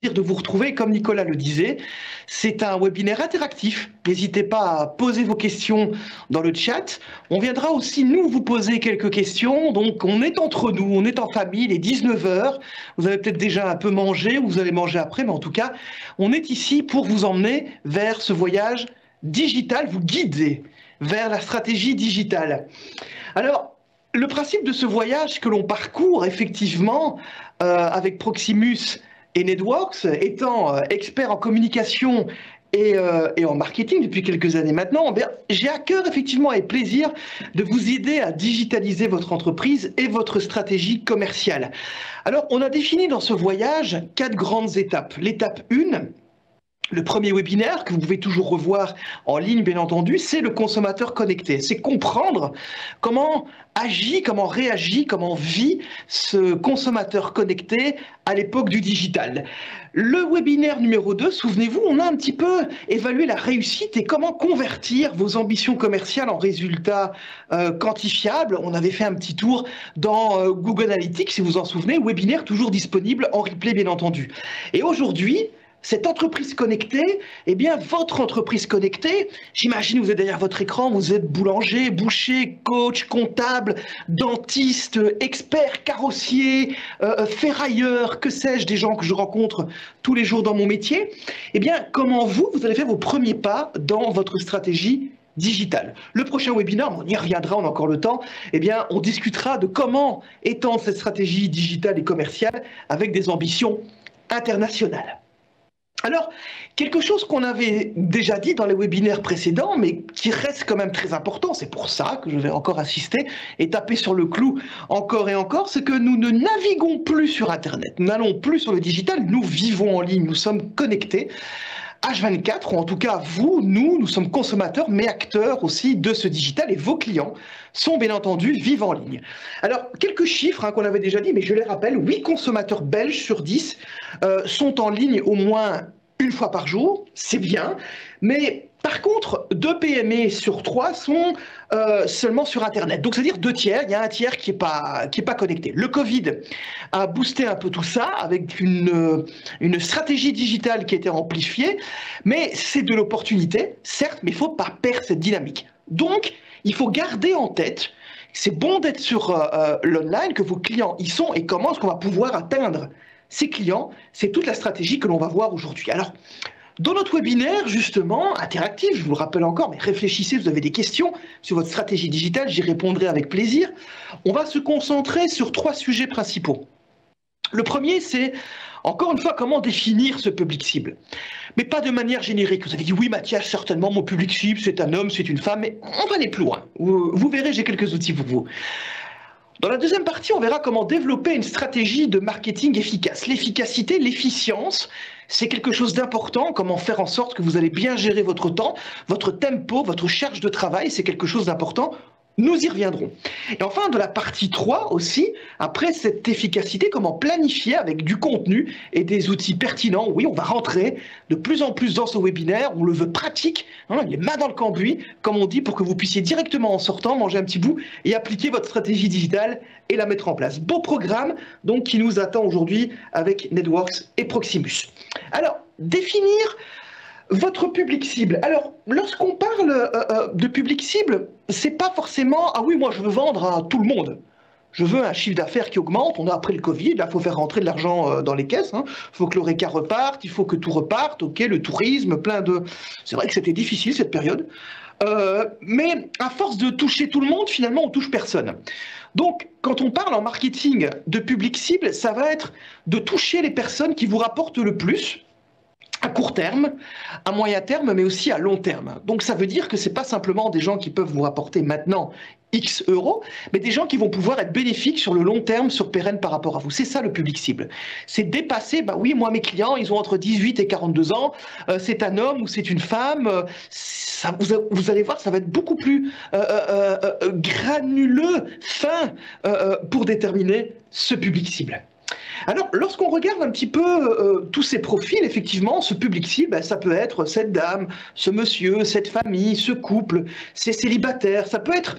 De vous retrouver, comme Nicolas le disait, c'est un webinaire interactif. N'hésitez pas à poser vos questions dans le chat. On viendra aussi, nous, vous poser quelques questions. Donc, on est entre nous, on est en famille, il est 19 heures. Vous avez peut-être déjà un peu mangé, ou vous allez manger après, mais en tout cas, on est ici pour vous emmener vers ce voyage digital, vous guider vers la stratégie digitale. Alors, le principe de ce voyage que l'on parcourt, effectivement, avec Proximus et Networks, étant expert en communication et en marketing depuis quelques années maintenant, j'ai à cœur effectivement et plaisir de vous aider à digitaliser votre entreprise et votre stratégie commerciale. Alors, on a défini dans ce voyage 4 grandes étapes. L'étape 1, le premier webinaire, que vous pouvez toujours revoir en ligne, bien entendu, c'est le consommateur connecté. C'est comprendre comment agit, comment réagit, comment vit ce consommateur connecté à l'époque du digital. Le webinaire numéro 2, souvenez-vous, on a un petit peu évalué la réussite et comment convertir vos ambitions commerciales en résultats quantifiables. On avait fait un petit tour dans Google Analytics, si vous vous en souvenez, webinaire toujours disponible en replay, bien entendu. Et aujourd'hui, cette entreprise connectée, eh bien, votre entreprise connectée, j'imagine vous êtes derrière votre écran, vous êtes boulanger, boucher, coach, comptable, dentiste, expert, carrossier, ferrailleur, que sais-je, des gens que je rencontre tous les jours dans mon métier. Eh bien, comment vous allez faire vos premiers pas dans votre stratégie digitale. Le prochain webinaire, on y reviendra, on a encore le temps, eh bien, on discutera de comment étendre cette stratégie digitale et commerciale avec des ambitions internationales. Alors, quelque chose qu'on avait déjà dit dans les webinaires précédents, mais qui reste quand même très important, c'est pour ça que je vais encore insister et taper sur le clou encore et encore, c'est que nous ne naviguons plus sur Internet, nous n'allons plus sur le digital, nous vivons en ligne, nous sommes connectés. H24, ou en tout cas vous, nous sommes consommateurs, mais acteurs aussi de ce digital, et vos clients sont bien entendu vivent en ligne. Alors, quelques chiffres qu'on avait déjà dit, mais je les rappelle, 8 consommateurs belges sur 10 sont en ligne au moins une fois par jour, c'est bien, mais par contre, 2 PME sur 3 sont seulement sur Internet. Donc, c'est-à-dire 2 tiers, il y a un tiers qui est pas connecté. Le Covid a boosté un peu tout ça avec une stratégie digitale qui a été amplifiée, mais c'est de l'opportunité, certes, mais il ne faut pas perdre cette dynamique. Donc, il faut garder en tête, c'est bon d'être sur l'online, que vos clients y sont et comment est-ce qu'on va pouvoir atteindre ces clients. C'est toute la stratégie que l'on va voir aujourd'hui. Alors, dans notre webinaire, justement, interactif, je vous le rappelle encore, mais réfléchissez, vous avez des questions sur votre stratégie digitale, j'y répondrai avec plaisir. On va se concentrer sur 3 sujets principaux. Le premier, c'est, encore une fois, comment définir ce public cible. Mais pas de manière générique. Vous avez dit, oui, Mathias, certainement, mon public cible, c'est un homme, c'est une femme, mais on va aller plus loin. Vous verrez, j'ai quelques outils pour vous. Dans la deuxième partie, on verra comment développer une stratégie de marketing efficace. L'efficacité, l'efficience, c'est quelque chose d'important. Comment faire en sorte que vous allez bien gérer votre temps, votre tempo, votre charge de travail, c'est quelque chose d'important. Nous y reviendrons. Et enfin, de la partie 3 aussi, après cette efficacité, comment planifier avec du contenu et des outils pertinents. Oui, on va rentrer de plus en plus dans ce webinaire, on le veut pratique, les mains dans le cambouis, comme on dit, pour que vous puissiez directement en sortant manger un petit bout et appliquer votre stratégie digitale et la mettre en place. Beau programme donc qui nous attend aujourd'hui avec Networks et Proximus. Alors, définir votre public cible. Alors, lorsqu'on parle de public cible, c'est pas forcément « Ah oui, moi je veux vendre à tout le monde ». Je veux un chiffre d'affaires qui augmente, on a après le Covid, là il faut faire rentrer de l'argent dans les caisses, il faut que l'Horeca reparte, il faut que tout reparte, ok, le tourisme, plein de... C'est vrai que c'était difficile cette période, mais à force de toucher tout le monde, finalement on touche personne. Donc, quand on parle en marketing de public cible, ça va être de toucher les personnes qui vous rapportent le plus, à court terme, à moyen terme, mais aussi à long terme. Donc ça veut dire que ce n'est pas simplement des gens qui peuvent vous rapporter maintenant X euros, mais des gens qui vont pouvoir être bénéfiques sur le long terme, sur pérenne par rapport à vous. C'est ça le public cible. C'est dépasser, oui, moi mes clients, ils ont entre 18 et 42 ans, c'est un homme ou c'est une femme, ça, vous allez voir, ça va être beaucoup plus granuleux, fin, pour déterminer ce public cible. Alors, lorsqu'on regarde un petit peu tous ces profils, effectivement, ce public cible, ça peut être cette dame, ce monsieur, cette famille, ce couple, ces célibataires, ça peut être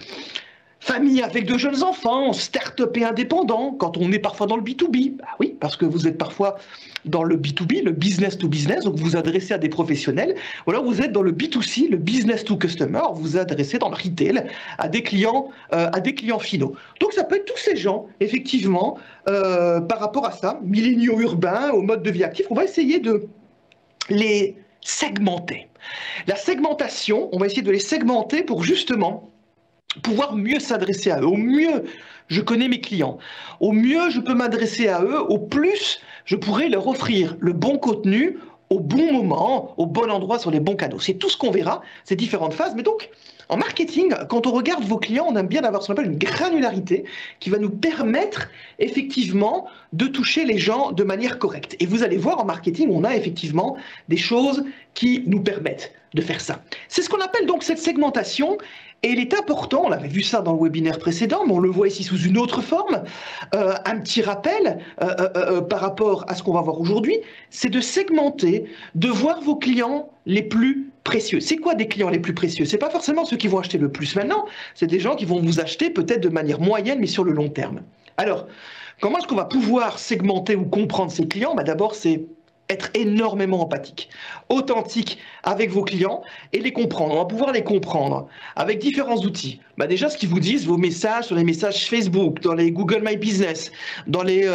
famille avec de jeunes enfants, start-up et indépendant, quand on est parfois dans le B2B. Bah oui, parce que vous êtes parfois dans le B2B, le business to business, donc vous vous adressez à des professionnels. Ou alors vous êtes dans le B2C, le business to customer, vous vous adressez dans le retail à des clients finaux. Donc ça peut être tous ces gens, effectivement, par rapport à ça, milléniaux urbains, au mode de vie actif. On va essayer de les segmenter. La segmentation, on va essayer de les segmenter pour justement pouvoir mieux s'adresser à eux. Au mieux, je connais mes clients. Au mieux, je peux m'adresser à eux. Au plus, je pourrais leur offrir le bon contenu au bon moment, au bon endroit, sur les bons canaux. C'est tout ce qu'on verra, ces différentes phases. Mais donc, en marketing, quand on regarde vos clients, on aime bien avoir ce qu'on appelle une granularité qui va nous permettre effectivement de toucher les gens de manière correcte. Et vous allez voir, en marketing, on a effectivement des choses qui nous permettent de faire ça. C'est ce qu'on appelle donc cette segmentation. Et il est important, on avait vu ça dans le webinaire précédent, mais on le voit ici sous une autre forme, un petit rappel par rapport à ce qu'on va voir aujourd'hui, c'est de segmenter, de voir vos clients les plus précieux. C'est quoi des clients les plus précieux? C'est pas forcément ceux qui vont acheter le plus maintenant, c'est des gens qui vont vous acheter peut-être de manière moyenne, mais sur le long terme. Alors, comment est-ce qu'on va pouvoir segmenter ou comprendre ces clients? D'abord, c'est être énormément empathique, authentique avec vos clients et les comprendre. On va pouvoir les comprendre avec différents outils. Déjà, ce qu'ils vous disent, vos messages sur les messages Facebook, dans les Google My Business, dans les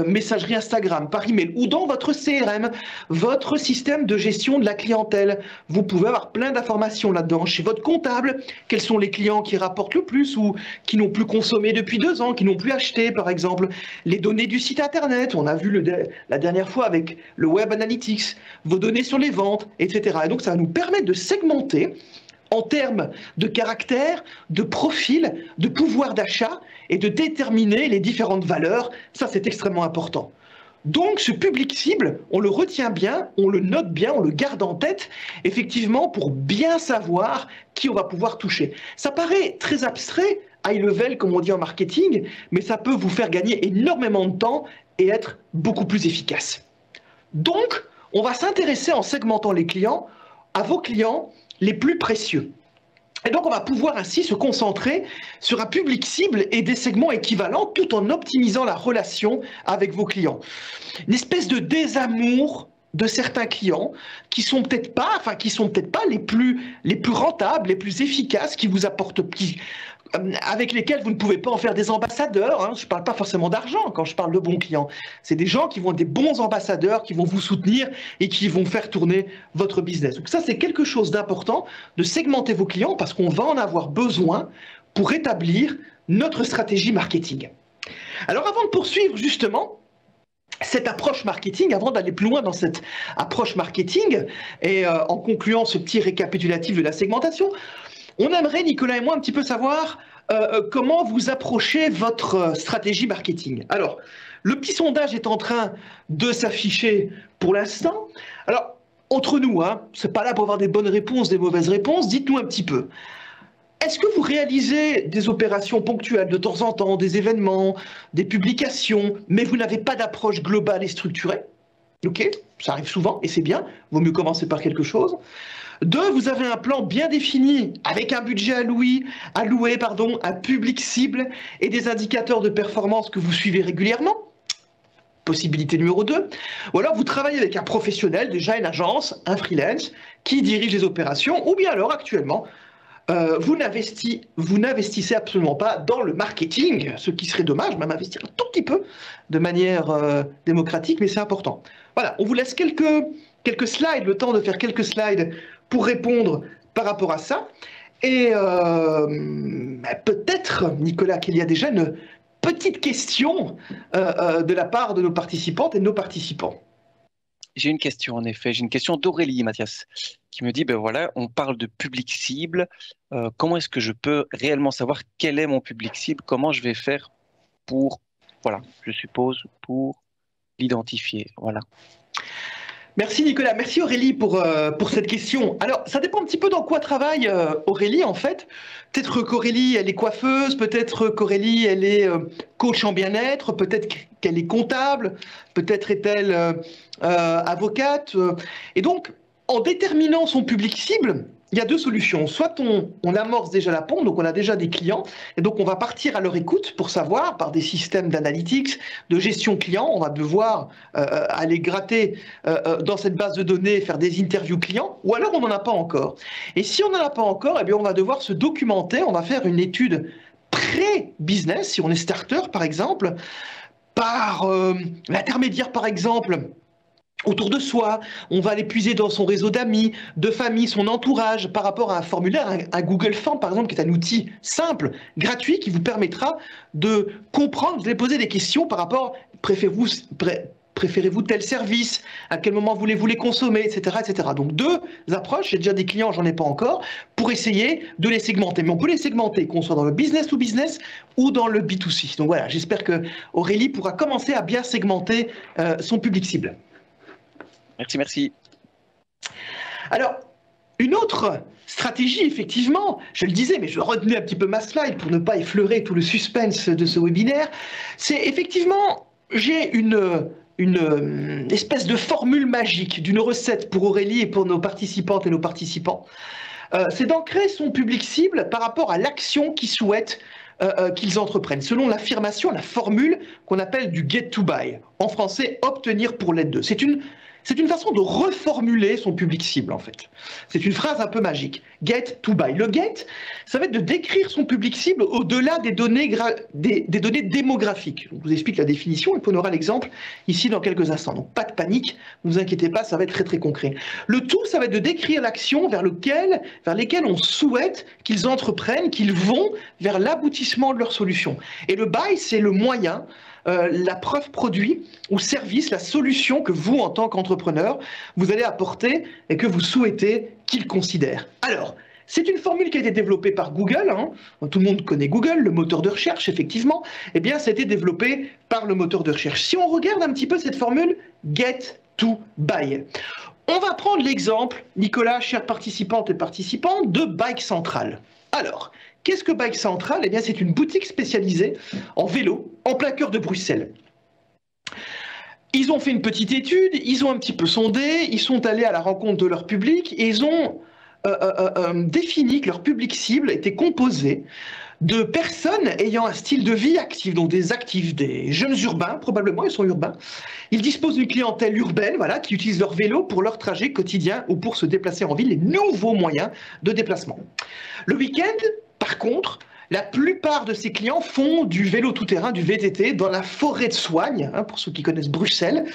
messageries Instagram, par email ou dans votre CRM, votre système de gestion de la clientèle. Vous pouvez avoir plein d'informations là-dedans. Chez votre comptable, quels sont les clients qui rapportent le plus ou qui n'ont plus consommé depuis 2 ans, qui n'ont plus acheté, par exemple. Les données du site Internet, on a vu la dernière fois avec le Web Analytics, vos données sur les ventes, etc. Et donc, ça va nous permettre de segmenter en termes de caractère, de profil, de pouvoir d'achat et de déterminer les différentes valeurs. Ça, c'est extrêmement important. Donc, ce public cible, on le retient bien, on le note bien, on le garde en tête, effectivement, pour bien savoir qui on va pouvoir toucher. Ça paraît très abstrait, high level, comme on dit en marketing, mais ça peut vous faire gagner énormément de temps et être beaucoup plus efficace. Donc, on va s'intéresser en segmentant les clients à vos clients les plus précieux. Et donc, on va pouvoir ainsi se concentrer sur un public cible et des segments équivalents tout en optimisant la relation avec vos clients. Une espèce de désamour de certains clients qui sont peut-être pas les plus rentables, les plus efficaces, qui vous apportent, avec lesquels vous ne pouvez pas en faire des ambassadeurs. Je ne parle pas forcément d'argent quand je parle de bons clients. C'est des gens qui vont être des bons ambassadeurs, qui vont vous soutenir et qui vont faire tourner votre business. Donc ça, c'est quelque chose d'important, de segmenter vos clients parce qu'on va en avoir besoin pour établir notre stratégie marketing. Alors avant de poursuivre justement cette approche marketing, avant d'aller plus loin dans cette approche marketing et en concluant ce petit récapitulatif de la segmentation, on aimerait, Nicolas et moi, un petit peu savoir comment vous approchez votre stratégie marketing. Alors, le petit sondage est en train de s'afficher pour l'instant. Alors, entre nous, c'est pas là pour avoir des bonnes réponses, des mauvaises réponses, dites-nous un petit peu. Est-ce que vous réalisez des opérations ponctuelles de temps en temps, des événements, des publications, mais vous n'avez pas d'approche globale et structurée? Ok, ça arrive souvent et c'est bien, vaut mieux commencer par quelque chose. 2, vous avez un plan bien défini avec un budget alloué, un public cible et des indicateurs de performance que vous suivez régulièrement. Possibilité numéro 2. Ou alors vous travaillez avec un professionnel, déjà une agence, un freelance, qui dirige les opérations, ou bien alors actuellement, vous n'investissez absolument pas dans le marketing, ce qui serait dommage, même investir un tout petit peu de manière démocratique, mais c'est important. Voilà, on vous laisse quelques slides, le temps de faire quelques slides pour répondre par rapport à ça. Et peut-être, Nicolas, qu'il y a déjà une petite question de la part de nos participantes et de nos participants. J'ai une question, en effet. J'ai une question d'Aurélie, Mathias, qui me dit, voilà, on parle de public cible. Comment est-ce que je peux réellement savoir quel est mon public cible? Comment je vais faire pour, voilà, je suppose, pour l'identifier? Voilà. Merci Nicolas, merci Aurélie pour cette question. Alors, ça dépend un petit peu dans quoi travaille Aurélie en fait. Peut-être qu'Aurélie, elle est coiffeuse, peut-être qu'Aurélie, elle est coach en bien-être, peut-être qu'elle est comptable, peut-être est-elle avocate. Et donc, en déterminant son public cible, il y a deux solutions. Soit on amorce déjà la pompe, donc on a déjà des clients, et donc on va partir à leur écoute pour savoir, par des systèmes d'analytics, de gestion client, on va devoir aller gratter dans cette base de données, faire des interviews clients, ou alors on n'en a pas encore. Et si on n'en a pas encore, eh bien on va devoir se documenter, on va faire une étude pré-business, si on est starter par exemple, par l'intermédiaire par exemple, autour de soi, on va aller puiser dans son réseau d'amis, de famille, son entourage, par rapport à un formulaire, un Google Form par exemple, qui est un outil simple, gratuit, qui vous permettra de comprendre, de poser des questions par rapport, préférez-vous tel service, à quel moment voulez-vous les consommer, etc., etc. Donc deux approches, j'ai déjà des clients, j'en ai pas encore, pour essayer de les segmenter. Mais on peut les segmenter, qu'on soit dans le business to business ou dans le B2C. Donc voilà, j'espère que Aurélie pourra commencer à bien segmenter son public cible. Merci, merci. Alors, une autre stratégie, effectivement, je le disais, mais je retenais un petit peu ma slide pour ne pas effleurer tout le suspense de ce webinaire, c'est effectivement, j'ai une espèce de formule magique, d'une recette pour Aurélie et pour nos participantes et nos participants. C'est d'ancrer son public cible par rapport à l'action qu'ils souhaitent qu'ils entreprennent, selon l'affirmation, la formule qu'on appelle du get to buy. En français, obtenir pour l'aide de. C'est une façon de reformuler son public cible, en fait. C'est une phrase un peu magique. Get to buy. Le get, ça va être de décrire son public cible au-delà des données, des données démographiques. Je vous explique la définition et puis on aura l'exemple ici dans quelques instants. Donc pas de panique, ne vous inquiétez pas, ça va être très très concret. Le tout, ça va être de décrire l'action vers lesquelles on souhaite qu'ils entreprennent, qu'ils vont vers l'aboutissement de leur solution. Et le buy, c'est le moyen, la preuve produit ou service, la solution que vous, en tant qu'entrepreneur, vous allez apporter et que vous souhaitez qu'ils considèrent. Alors, c'est une formule qui a été développée par Google. Hein. Tout le monde connaît Google, le moteur de recherche, effectivement. Eh bien, ça a été développé par le moteur de recherche. Si on regarde un petit peu cette formule, get to buy. On va prendre l'exemple, Nicolas, chers participantes et participants, de Bike Central. Alors, qu'est-ce que Bike Central? Eh bien, c'est une boutique spécialisée en vélo, en plein cœur de Bruxelles. Ils ont fait une petite étude, ils ont un petit peu sondé, ils sont allés à la rencontre de leur public et ils ont défini que leur public cible était composé de personnes ayant un style de vie actif, donc des actifs, des jeunes urbains, probablement, ils sont urbains. Ils disposent d'une clientèle urbaine, voilà, qui utilise leur vélo pour leur trajet quotidien ou pour se déplacer en ville, les nouveaux moyens de déplacement. Le week-end, par contre, la plupart de ces clients font du vélo tout-terrain, du VTT, dans la forêt de Soignes, hein, pour ceux qui connaissent Bruxelles,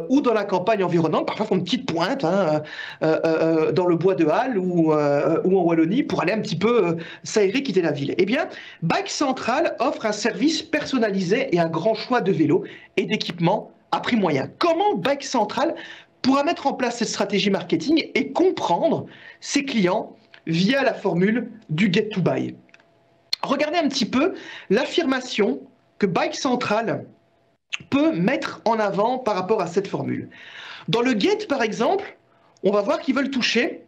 ou dans la campagne environnante. Parfois, font une petite pointe hein, dans le bois de Halle ou en Wallonie pour aller un petit peu s'aérer, quitter la ville. Eh bien, Bike Central offre un service personnalisé et un grand choix de vélos et d'équipements à prix moyen. Comment Bike Central pourra mettre en place cette stratégie marketing et comprendre ses clients via la formule du get to buy? Regardez un petit peu l'affirmation que Bike Central peut mettre en avant par rapport à cette formule. Dans le get, par exemple, on va voir qu'ils veulent toucher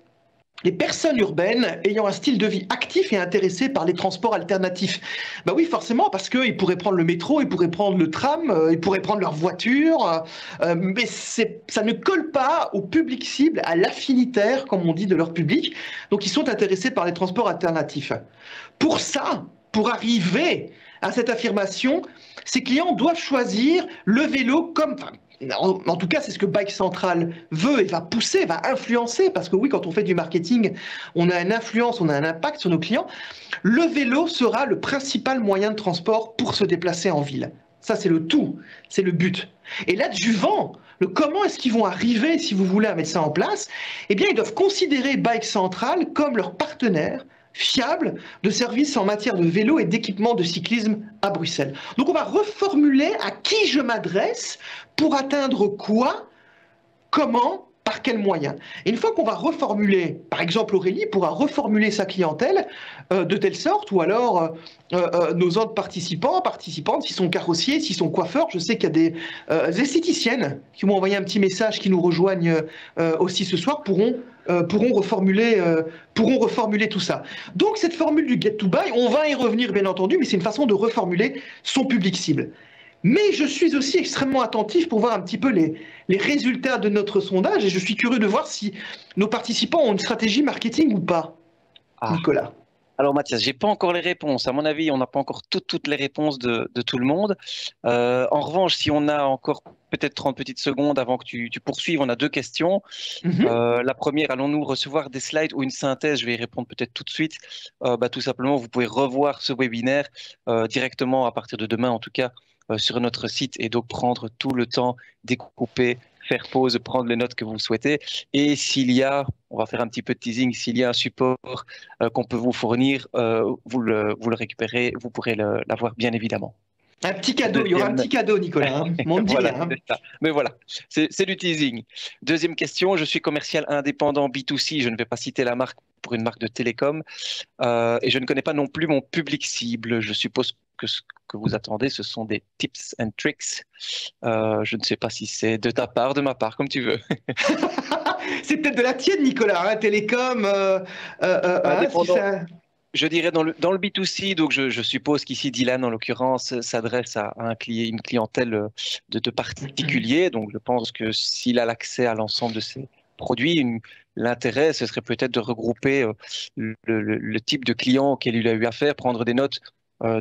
les personnes urbaines ayant un style de vie actif et intéressées par les transports alternatifs. Ben oui, forcément, parce qu'ils pourraient prendre le métro, ils pourraient prendre le tram, ils pourraient prendre leur voiture, mais ça ne colle pas au public cible, à l'affinitaire, comme on dit, de leur public. Donc, ils sont intéressés par les transports alternatifs. Pour ça, pour arriver à cette affirmation, ces clients doivent choisir le vélo comme... En tout cas, c'est ce que Bike Central veut et va pousser, va influencer, parce que oui, quand on fait du marketing, on a une influence, on a un impact sur nos clients. Le vélo sera le principal moyen de transport pour se déplacer en ville. Ça, c'est le tout, c'est le but. Et l'adjuvant, le comment est-ce qu'ils vont arriver, si vous voulez, à mettre ça en place, eh bien, ils doivent considérer Bike Central comme leur partenaire fiable de services en matière de vélo et d'équipement de cyclisme à Bruxelles. Donc on va reformuler à qui je m'adresse pour atteindre quoi, comment, par quels moyens. Et une fois qu'on va reformuler, par exemple Aurélie pourra reformuler sa clientèle de telle sorte, ou alors nos autres participantes, s'ils sont carrossiers, s'ils sont coiffeurs, je sais qu'il y a des esthéticiennes qui m'ont envoyé un petit message, qui nous rejoignent aussi ce soir, pourront reformuler tout ça. Donc cette formule du get to buy, on va y revenir bien entendu, mais c'est une façon de reformuler son public cible. Mais je suis aussi extrêmement attentif pour voir un petit peu les résultats de notre sondage et je suis curieux de voir si nos participants ont une stratégie marketing ou pas. Ah. Nicolas. Alors Mathias, j'ai pas encore les réponses. À mon avis, on n'a pas encore toutes les réponses de tout le monde. En revanche, si on a encore peut-être 30 petites secondes avant que tu poursuives, on a deux questions. La première, allons-nous recevoir des slides ou une synthèse? Je vais y répondre peut-être tout de suite. Tout simplement, vous pouvez revoir ce webinaire directement à partir de demain, en tout cas, sur notre site et donc prendre tout le temps, découper, faire pause, prendre les notes que vous souhaitez. Et s'il y a, on va faire un petit peu de teasing, s'il y a un support qu'on peut vous fournir, vous le récupérez, vous pourrez l'avoir bien évidemment. Un petit cadeau, il y aura un petit cadeau, Nicolas. Hein. On ne dit voilà, rien. Hein. Mais voilà, c'est du teasing. Deuxième question, je suis commercial indépendant B2C, je ne vais pas citer la marque pour une marque de télécom, et je ne connais pas non plus mon public cible. Je suppose que ce que vous attendez, ce sont des tips and tricks. Je ne sais pas si c'est de ta part, de ma part, comme tu veux. C'est peut-être de la tienne, Nicolas, hein, télécom. Je dirais dans le B2C, donc je suppose qu'ici Dylan, en l'occurrence, s'adresse à une clientèle de particuliers. Donc je pense que s'il a l'accès à l'ensemble de ces produits, l'intérêt, ce serait peut-être de regrouper le type de client auquel il a eu affaire, prendre des notes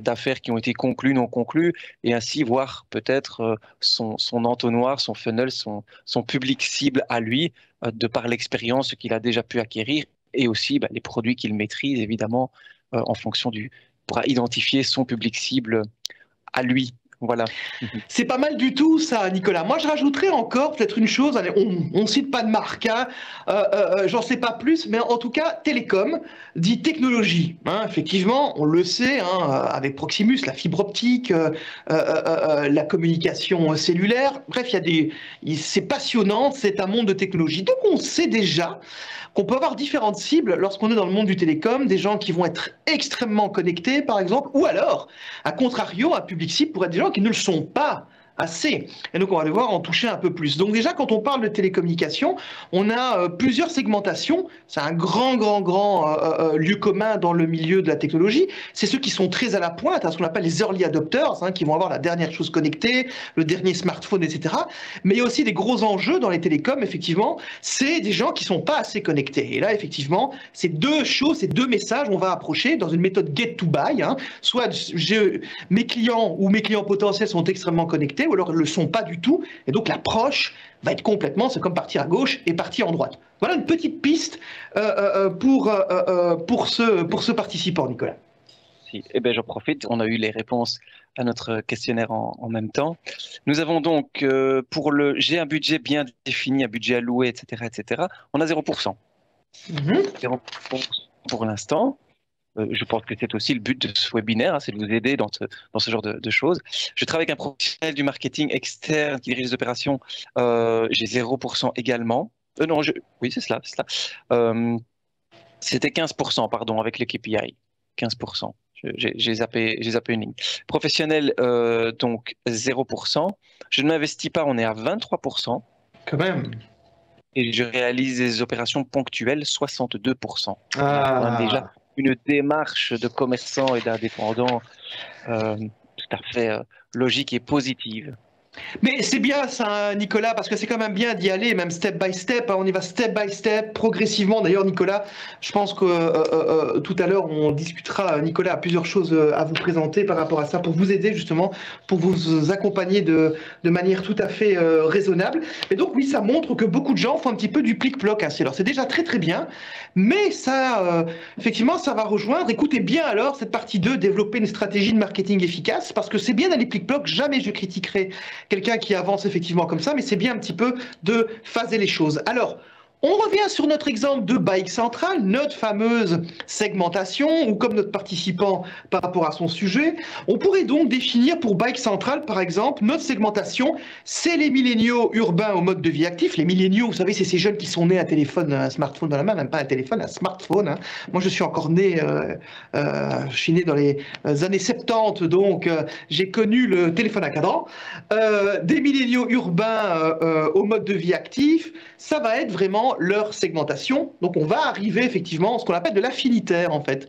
d'affaires qui ont été conclues, non conclues, et ainsi voir peut-être son entonnoir, son funnel, son public cible à lui, de par l'expérience qu'il a déjà pu acquérir, et aussi les produits qu'il maîtrise, évidemment, en fonction pourra identifier son public cible à lui. Voilà. C'est pas mal du tout ça, Nicolas. Moi, je rajouterais encore peut-être une chose. Allez, on ne cite pas de marque, hein. J'en sais pas plus, mais en tout cas, télécom dit technologie. Hein. Effectivement, on le sait, hein, avec Proximus, la fibre optique, la communication cellulaire. Bref, c'est passionnant, c'est un monde de technologie. Donc, on sait déjà qu'on peut avoir différentes cibles lorsqu'on est dans le monde du télécom, des gens qui vont être extrêmement connectés, par exemple, ou alors, à contrario, un public cible pourrait être des gens qui ne le sont pas assez. Et donc, on va devoir en toucher un peu plus. Donc déjà, quand on parle de télécommunications, on a plusieurs segmentations. C'est un grand lieu commun dans le milieu de la technologie. C'est ceux qui sont très à la pointe, hein, ce qu'on appelle les early adopters, hein, qui vont avoir la dernière chose connectée, le dernier smartphone, etc. Mais il y a aussi des gros enjeux dans les télécoms, effectivement. C'est des gens qui ne sont pas assez connectés. Et là, effectivement, ces deux choses, ces deux messages, on va approcher dans une méthode get to buy. Hein. Soit mes clients ou mes clients potentiels sont extrêmement connectés, ou alors ils ne le sont pas du tout, et donc l'approche va être complètement, c'est comme partir à gauche et partir en droite. Voilà une petite piste pour ce participant, Nicolas. Eh bien, j'en profite, on a eu les réponses à notre questionnaire en même temps. Nous avons donc, j'ai un budget bien défini, un budget alloué, etc., on a 0%. 0% pour l'instant. Je pense que c'est aussi le but de ce webinaire, hein, c'est de vous aider dans ce genre de choses. Je travaille avec un professionnel du marketing externe qui dirige les opérations. J'ai 0% également. Non, oui, c'est cela. C'était 15%, pardon, avec le KPI. 15%. J'ai zappé une ligne. Professionnel, donc 0%. Je ne m'investis pas, on est à 23%. Quand même. Et je réalise des opérations ponctuelles, 62%. Ah. Déjà une démarche de commerçant et d'indépendant tout à fait logique et positive. Mais c'est bien ça, Nicolas, parce que c'est quand même bien d'y aller, même step by step. Hein, on y va step by step, progressivement. D'ailleurs, Nicolas, je pense que tout à l'heure, on discutera, Nicolas a plusieurs choses à vous présenter par rapport à ça, pour vous aider justement, pour vous accompagner de manière tout à fait raisonnable. Et donc, oui, ça montre que beaucoup de gens font un petit peu du plic-ploc. Hein. Alors, c'est déjà très, très bien. Mais ça, effectivement, ça va rejoindre. Écoutez bien alors cette partie 2, développer une stratégie de marketing efficace, parce que c'est bien d'aller plic-ploc. Jamais je critiquerai quelqu'un qui avance effectivement comme ça, mais c'est bien un petit peu de phaser les choses. Alors, on revient sur notre exemple de Bike Central, notre fameuse segmentation, ou comme notre participant par rapport à son sujet, on pourrait donc définir pour Bike Central, par exemple, notre segmentation, c'est les milléniaux urbains au mode de vie actif. Les milléniaux, vous savez, c'est ces jeunes qui sont nés un smartphone dans la main, même pas un téléphone, un smartphone. Hein. Moi, je suis encore né, je suis né dans les années 70, donc j'ai connu le téléphone à cadran. Des milléniaux urbains au mode de vie actif, ça va être vraiment leur segmentation. Donc on va arriver effectivement à ce qu'on appelle de l'affinitaire en fait.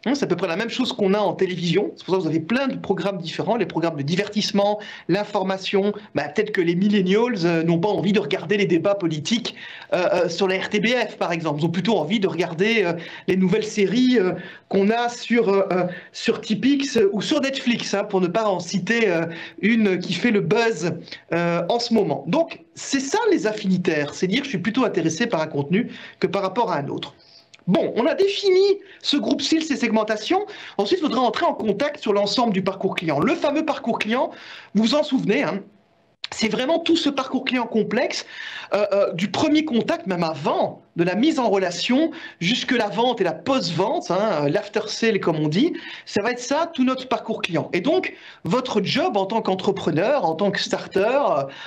C'est à peu près la même chose qu'on a en télévision. C'est pour ça que vous avez plein de programmes différents, les programmes de divertissement, l'information. Peut-être que les millennials n'ont pas envie de regarder les débats politiques sur la RTBF, par exemple. Ils ont plutôt envie de regarder les nouvelles séries qu'on a sur Tipix ou sur Netflix, pour ne pas en citer une qui fait le buzz en ce moment. Donc, c'est ça les affinitaires, c'est dire que je suis plutôt intéressé par un contenu que par rapport à un autre. Bon, on a défini ce groupe SIL, ces segmentations. Ensuite, il faudra entrer en contact sur l'ensemble du parcours client. Le fameux parcours client, vous vous en souvenez, c'est vraiment tout ce parcours client complexe, du premier contact, même avant, de la mise en relation, jusque la vente et la post-vente, l'after sale comme on dit, ça va être ça, tout notre parcours client. Et donc, votre job en tant qu'entrepreneur, en tant que starter,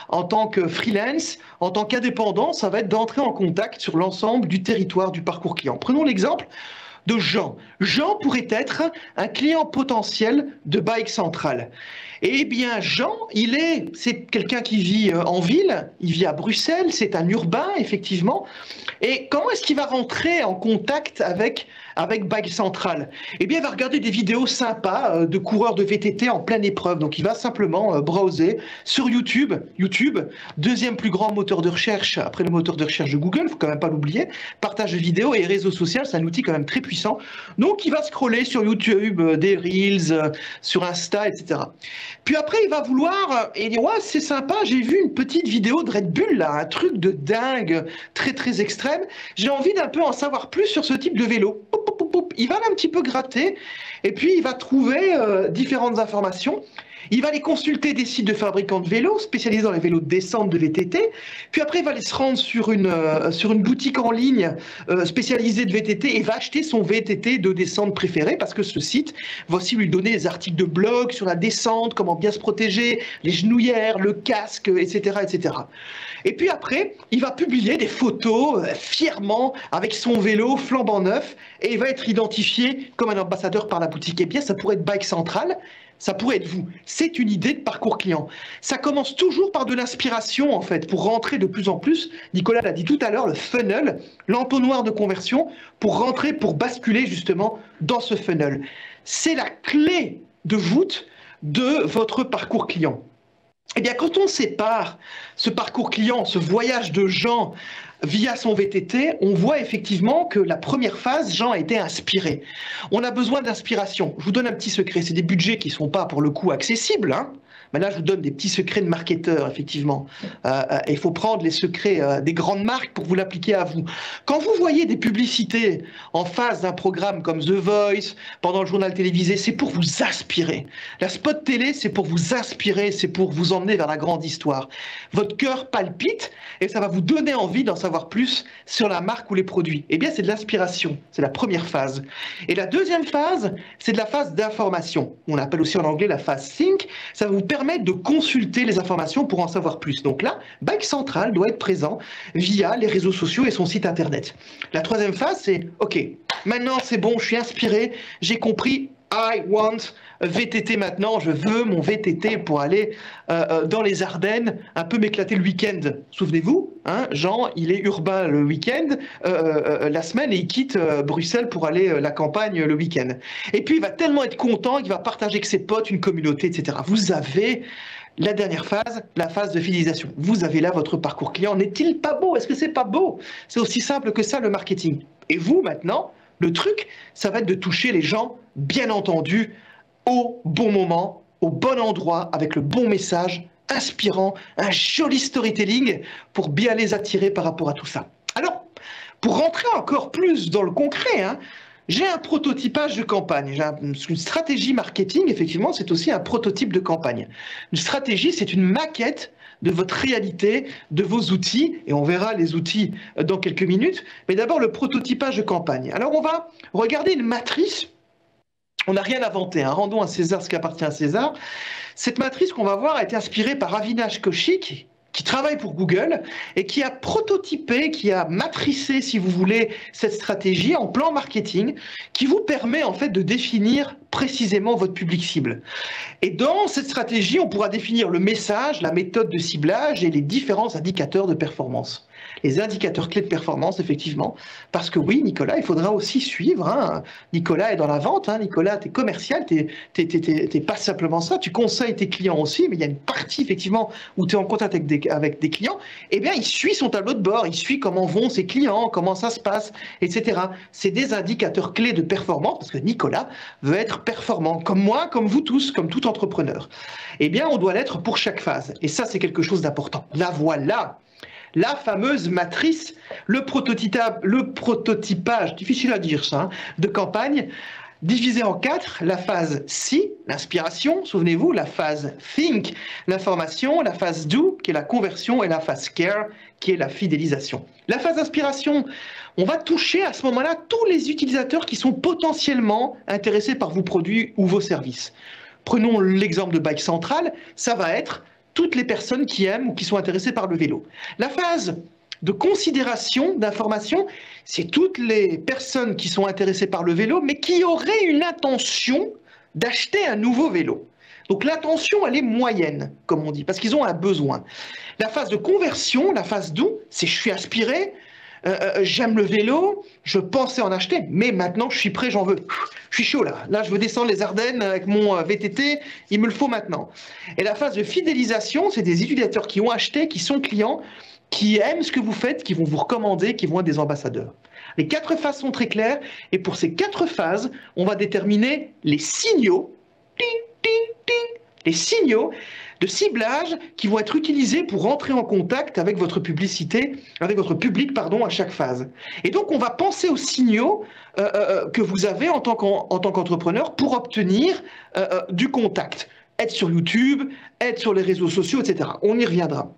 en tant que freelance, en tant qu'indépendant, ça va être d'entrer en contact sur l'ensemble du territoire du parcours client. Prenons l'exemple de Jean. Jean pourrait être un client potentiel de Bike Central. Eh bien, Jean, c'est quelqu'un qui vit en ville, il vit à Bruxelles, c'est un urbain, effectivement. Et comment est-ce qu'il va rentrer en contact avec Bike Central? Eh bien, il va regarder des vidéos sympas de coureurs de VTT en pleine épreuve. Donc, il va simplement browser sur YouTube. YouTube, deuxième plus grand moteur de recherche après le moteur de recherche de Google, il ne faut quand même pas l'oublier. Partage de vidéos et réseaux sociaux, c'est un outil quand même très puissant. Donc, il va scroller sur YouTube, des Reels, sur Insta, etc. Puis après, il va vouloir, et il dit, ouais, c'est sympa, j'ai vu une petite vidéo de Red Bull, là, un truc de dingue, très, très extrême. J'ai envie d'un peu en savoir plus sur ce type de vélo. Il va un petit peu gratter, et puis il va trouver différentes informations. Il va aller consulter des sites de fabricants de vélos, spécialisés dans les vélos de descente de VTT. Puis après, il va aller se rendre sur une boutique en ligne spécialisée de VTT et va acheter son VTT de descente préféré parce que ce site va aussi lui donner des articles de blog sur la descente, comment bien se protéger, les genouillères, le casque, etc., etc. Et puis après, il va publier des photos fièrement avec son vélo flambant neuf et il va être identifié comme un ambassadeur par la boutique. Eh bien, ça pourrait être Bike Central. Ça pourrait être vous. C'est une idée de parcours client. Ça commence toujours par de l'inspiration, en fait, pour rentrer de plus en plus. Nicolas l'a dit tout à l'heure, le funnel, l'entonnoir de conversion, pour rentrer, pour basculer justement dans ce funnel. C'est la clé de voûte de votre parcours client. Eh bien, quand on sépare ce parcours client, ce voyage de Jean via son VTT, on voit effectivement que la première phase, Jean a été inspiré. On a besoin d'inspiration. Je vous donne un petit secret, c'est des budgets qui ne sont pas pour le coup accessibles, Mais là, je vous donne des petits secrets de marketeur, effectivement. Il faut prendre les secrets des grandes marques pour vous l'appliquer à vous. Quand vous voyez des publicités en face d'un programme comme The Voice, pendant le journal télévisé, c'est pour vous inspirer. La spot télé, c'est pour vous inspirer, c'est pour vous emmener vers la grande histoire. Votre cœur palpite et ça va vous donner envie d'en savoir plus sur la marque ou les produits. Eh bien, c'est de l'inspiration. C'est la première phase. Et la deuxième phase, c'est de la phase d'information. On appelle aussi en anglais la phase think. Ça va vous permettre de consulter les informations pour en savoir plus. Donc là, Bike Central doit être présent via les réseaux sociaux et son site internet. La troisième phase, c'est OK, maintenant c'est bon, je suis inspiré, j'ai compris, I want VTT maintenant, je veux mon VTT pour aller dans les Ardennes, un peu m'éclater le week-end. Souvenez-vous, Jean, il est urbain le week-end, la semaine, et il quitte Bruxelles pour aller la campagne le week-end. Et puis il va tellement être content qu'il va partager avec ses potes une communauté, etc. Vous avez la dernière phase, la phase de fidélisation. Vous avez là votre parcours client. N'est-il pas beau? Est-ce que c'est pas beau? C'est aussi simple que ça le marketing. Et vous maintenant, le truc, ça va être de toucher les gens, bien entendu, au bon moment, au bon endroit, avec le bon message, inspirant, un joli storytelling pour bien les attirer par rapport à tout ça. Alors, pour rentrer encore plus dans le concret, j'ai un prototypage de campagne. Une stratégie marketing, effectivement, c'est aussi un prototype de campagne. Une stratégie, c'est une maquette de votre réalité, de vos outils, et on verra les outils dans quelques minutes, mais d'abord le prototypage de campagne. Alors on va regarder une matrice, on n'a rien inventé, rendons à César ce qui appartient à César. Cette matrice qu'on va voir a été inspirée par Avinash Kaushik, qui travaille pour Google et qui a prototypé, qui a matricé, si vous voulez, cette stratégie en plan marketing qui vous permet en fait de définir précisément votre public cible. Et dans cette stratégie, on pourra définir le message, la méthode de ciblage et les différents indicateurs de performance. les indicateurs clés de performance, effectivement. Parce que oui, Nicolas, il faudra aussi suivre. Hein. Nicolas est dans la vente. Hein. Nicolas, tu es commercial. Tu n'es pas simplement ça. Tu conseilles tes clients aussi. Mais il y a une partie, effectivement, où tu es en contact avec des clients. Eh bien, il suit son tableau de bord. Il suit comment vont ses clients, comment ça se passe, etc. C'est des indicateurs clés de performance parce que Nicolas veut être performant. Comme moi, comme vous tous, comme tout entrepreneur. Eh bien, on doit l'être pour chaque phase. Et ça, c'est quelque chose d'important. La voilà. La fameuse matrice, le prototypage, difficile à dire ça, hein, de campagne, divisé en 4, la phase See, l'inspiration, souvenez-vous, la phase Think, l'information, la phase Do, qui est la conversion, et la phase Care, qui est la fidélisation. La phase inspiration, on va toucher à ce moment-là tous les utilisateurs qui sont potentiellement intéressés par vos produits ou vos services. Prenons l'exemple de Bike Central, ça va être toutes les personnes qui aiment ou qui sont intéressées par le vélo. La phase de considération, d'information, c'est toutes les personnes qui sont intéressées par le vélo, mais qui auraient une intention d'acheter un nouveau vélo. Donc l'intention, elle est moyenne, comme on dit, parce qu'ils ont un besoin. La phase de conversion, la phase do, c'est je suis inspiré, j'aime le vélo, je pensais en acheter, mais maintenant je suis prêt, j'en veux. Je suis chaud là. Là, je veux descendre les Ardennes avec mon VTT, il me le faut maintenant. Et la phase de fidélisation, c'est des utilisateurs qui ont acheté, qui sont clients, qui aiment ce que vous faites, qui vont vous recommander, qui vont être des ambassadeurs. Les 4 phases sont très claires, et pour ces 4 phases, on va déterminer les signaux, ting, ting, ting, les signaux de ciblage qui vont être utilisés pour entrer en contact avec votre publicité, avec votre public, pardon, à chaque phase. Et donc, on va penser aux signaux que vous avez en tant qu'entrepreneur pour obtenir du contact. Être sur YouTube, être sur les réseaux sociaux, etc. On y reviendra.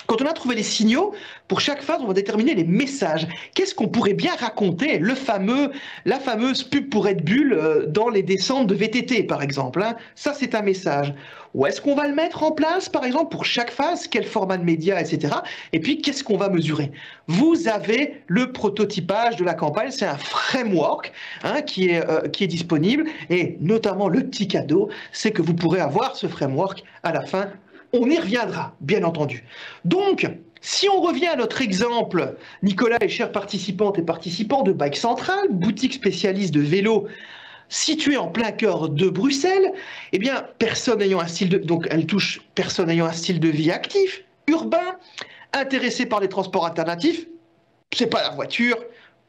Quand on a trouvé les signaux, pour chaque phase, on va déterminer les messages. Qu'est-ce qu'on pourrait bien raconter? La fameuse pub pour Red Bull dans les descentes de VTT, par exemple. Hein. Ça, c'est un message. Où est-ce qu'on va le mettre en place, par exemple, pour chaque phase? Quel format de médias, etc. Et puis, qu'est-ce qu'on va mesurer? Vous avez le prototypage de la campagne. C'est un framework hein, qui est disponible. Et notamment, le petit cadeau, c'est que vous pourrez avoir ce framework à la fin. On y reviendra, bien entendu. Donc, si on revient à notre exemple, Nicolas et chers participantes et participants de Bike Central, boutique spécialiste de vélo située en plein cœur de Bruxelles, eh bien, personne ayant un style de... Donc, elle touche personne ayant un style de vie actif, urbain, intéressé par les transports alternatifs, c'est pas la voiture,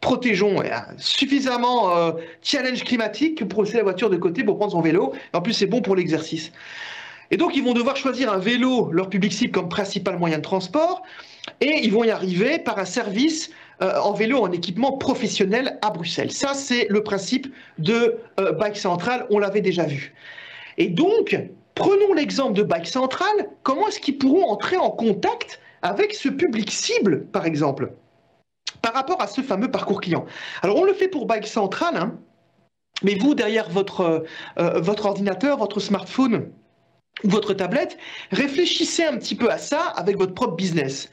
protégeons suffisamment challenge climatique pour laisser la voiture de côté pour prendre son vélo. En plus, c'est bon pour l'exercice. Et donc, ils vont devoir choisir un vélo, leur public cible, comme principal moyen de transport, et ils vont y arriver par un service en vélo en équipement professionnel à Bruxelles. Ça, c'est le principe de Bike Central, on l'avait déjà vu. Et donc, prenons l'exemple de Bike Central, comment est-ce qu'ils pourront entrer en contact avec ce public cible, par exemple, par rapport à ce fameux parcours client? Alors, on le fait pour Bike Central, hein, mais vous, derrière votre ordinateur, votre smartphone, votre tablette, réfléchissez un petit peu à ça avec votre propre business.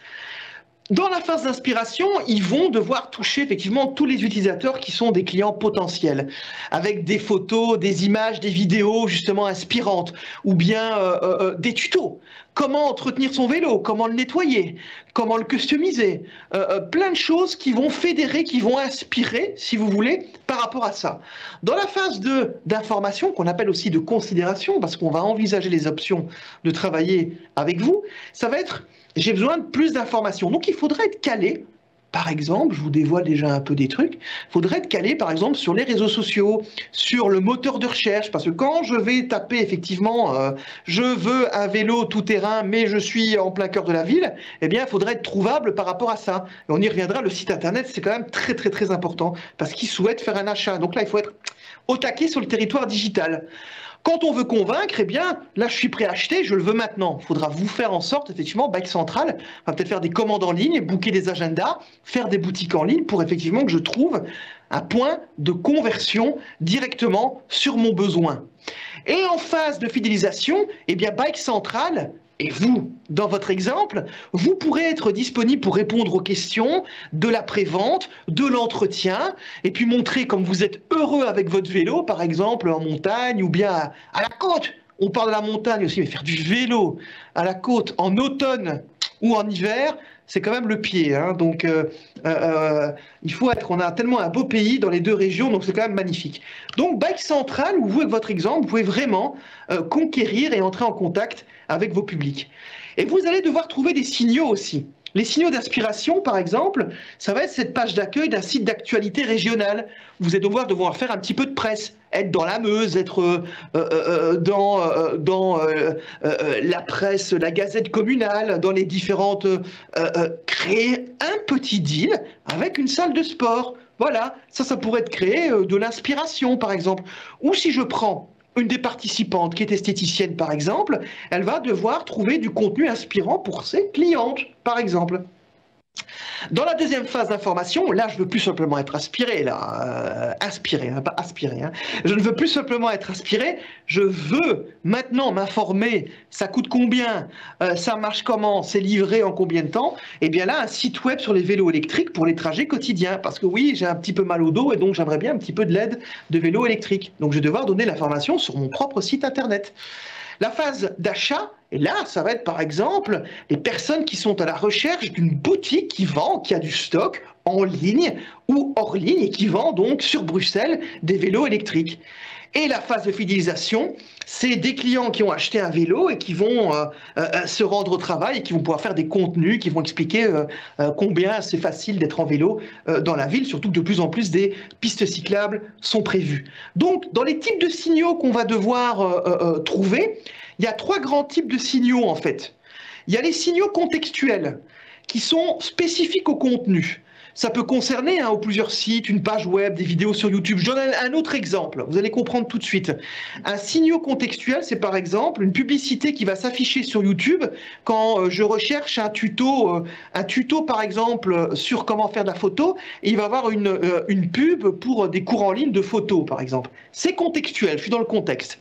Dans la phase d'inspiration, ils vont devoir toucher effectivement tous les utilisateurs qui sont des clients potentiels, avec des photos, des images, des vidéos justement inspirantes, ou bien des tutos. Comment entretenir son vélo, comment le nettoyer, comment le customiser, plein de choses qui vont fédérer, qui vont inspirer, si vous voulez, par rapport à ça. Dans la phase d'information, qu'on appelle aussi de considération, parce qu'on va envisager les options de travailler avec vous, ça va être j'ai besoin de plus d'informations. Donc, il faudrait être calé, par exemple, je vous dévoile déjà un peu des trucs, il faudrait être calé, par exemple, sur les réseaux sociaux, sur le moteur de recherche, parce que quand je vais taper, effectivement, je veux un vélo tout-terrain, mais je suis en plein cœur de la ville, eh bien, il faudrait être trouvable par rapport à ça. Et on y reviendra, le site Internet, c'est quand même très, très, très important, parce qu'ils souhaitent faire un achat. Donc là, il faut être au taquet sur le territoire digital. Quand on veut convaincre, eh bien, là, je suis prêt à acheter, je le veux maintenant. Il faudra vous faire en sorte, effectivement, Bike Central, on va peut-être faire des commandes en ligne, booker des agendas, faire des boutiques en ligne pour effectivement que je trouve un point de conversion directement sur mon besoin. Et en phase de fidélisation, eh bien, Bike Central, et vous, dans votre exemple, vous pourrez être disponible pour répondre aux questions de la prévente, de l'entretien, et puis montrer comme vous êtes heureux avec votre vélo, par exemple en montagne ou bien à la côte. On parle de la montagne aussi, mais faire du vélo à la côte en automne ou en hiver, c'est quand même le pied. Hein. Donc, il faut être. On a tellement un beau pays dans les deux régions, donc c'est quand même magnifique. Donc, Bike Central, où vous, avec votre exemple, vous pouvez vraiment conquérir et entrer en contact avec vos publics. Et vous allez devoir trouver des signaux aussi. Les signaux d'inspiration, par exemple, ça va être cette page d'accueil d'un site d'actualité régional. Vous allez devoir faire un petit peu de presse, être dans la Meuse, être dans la presse, la gazette communale, dans les différentes... créer un petit deal avec une salle de sport. Voilà, ça pourrait être créer de l'inspiration, par exemple. Ou si je prends une des participantes qui est esthéticienne, par exemple, elle va devoir trouver du contenu inspirant pour ses clientes, par exemple. Dans la deuxième phase d'information, là, je ne veux plus simplement être inspiré, là, inspiré, hein, pas aspiré. Hein. Je ne veux plus simplement être inspiré, je veux maintenant m'informer, ça coûte combien, ça marche comment, c'est livré en combien de temps. Et bien là, un site web sur les vélos électriques pour les trajets quotidiens. Parce que oui, j'ai un petit peu mal au dos et donc j'aimerais bien un petit peu de l'aide de vélo électrique. Donc je vais devoir donner l'information sur mon propre site internet. La phase d'achat, et là, ça va être par exemple les personnes qui sont à la recherche d'une boutique qui vend, qui a du stock en ligne ou hors ligne et qui vend donc sur Bruxelles des vélos électriques. Et la phase de fidélisation, c'est des clients qui ont acheté un vélo et qui vont se rendre au travail et qui vont pouvoir faire des contenus, qui vont expliquer combien c'est facile d'être en vélo dans la ville, surtout que de plus en plus des pistes cyclables sont prévues. Donc, dans les types de signaux qu'on va devoir trouver, il y a 3 grands types de signaux en fait. Il y a les signaux contextuels qui sont spécifiques au contenu. Ça peut concerner plusieurs sites, une page web, des vidéos sur YouTube. Je donne un autre exemple, vous allez comprendre tout de suite. Un signaux contextuel, c'est par exemple une publicité qui va s'afficher sur YouTube quand je recherche un tuto par exemple sur comment faire de la photo, et il va y avoir une pub pour des cours en ligne de photos par exemple. C'est contextuel, je suis dans le contexte.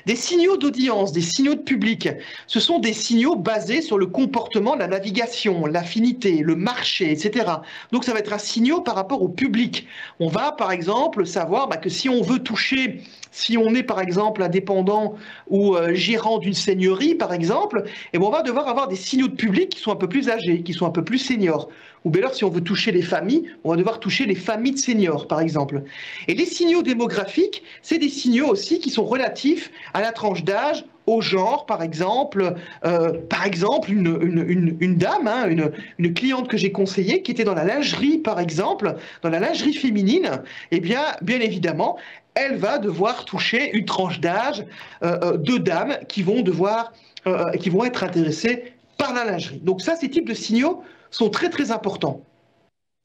Des signaux d'audience, des signaux de public, ce sont des signaux basés sur le comportement de la navigation, l'affinité, le marché, etc. Donc ça va être un signal par rapport au public. On va par exemple savoir que si on veut toucher, si on est par exemple indépendant ou gérant d'une seigneurie par exemple, et on va devoir avoir des signaux de public qui sont un peu plus âgés, qui sont un peu plus seniors. Ou bien alors si on veut toucher les familles, on va devoir toucher les familles de seniors par exemple. Et les signaux démographiques, c'est des signaux aussi qui sont relatifs à la tranche d'âge, au genre, par exemple une dame, une cliente que j'ai conseillée qui était dans la lingerie, par exemple, dans la lingerie féminine, eh bien évidemment, elle va devoir toucher une tranche d'âge de dames qui vont être intéressées par la lingerie. Donc ça, ces types de signaux sont très très importants.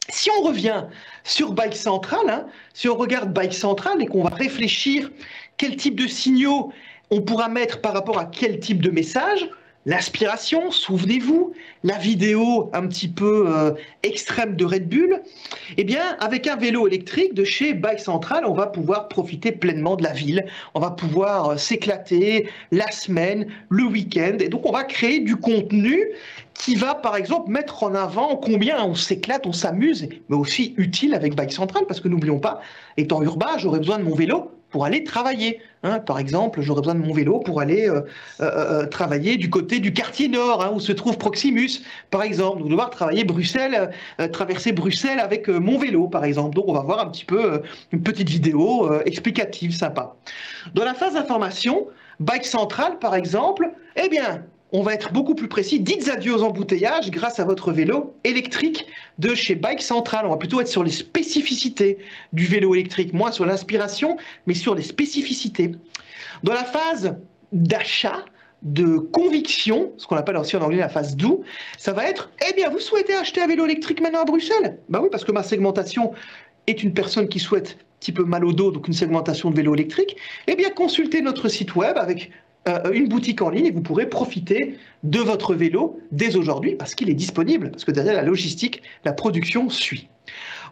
Si on revient sur Bike Central, si on regarde Bike Central et qu'on va réfléchir quel type de signaux on pourra mettre par rapport à quel type de message, l'inspiration, souvenez-vous, la vidéo un petit peu extrême de Red Bull, eh bien, avec un vélo électrique de chez Bike Central, on va pouvoir profiter pleinement de la ville, on va pouvoir s'éclater la semaine, le week-end, et donc on va créer du contenu qui va, par exemple, mettre en avant combien on s'éclate, on s'amuse, mais aussi utile avec Bike Central, parce que n'oublions pas, étant urbain, j'aurais besoin de mon vélo pour aller travailler. Par exemple, j'aurais besoin de mon vélo pour aller travailler du côté du quartier nord, où se trouve Proximus, par exemple. Donc, devoir travailler Bruxelles, traverser Bruxelles avec mon vélo, par exemple. Donc, on va voir un petit peu une petite vidéo explicative, sympa. Dans la phase d'information, Bike Central, par exemple, eh bien, on va être beaucoup plus précis. Dites adieu aux embouteillages grâce à votre vélo électrique de chez Bike Central. On va plutôt être sur les spécificités du vélo électrique, moins sur l'inspiration, mais sur les spécificités. Dans la phase d'achat, de conviction, ce qu'on appelle aussi en anglais la phase do, ça va être, eh bien, vous souhaitez acheter un vélo électrique maintenant à Bruxelles? Ben oui, parce que ma segmentation est une personne qui souhaite un petit peu mal au dos, donc une segmentation de vélo électrique. Eh bien, consultez notre site web avec une boutique en ligne et vous pourrez profiter de votre vélo dès aujourd'hui parce qu'il est disponible, parce que derrière la logistique, la production suit.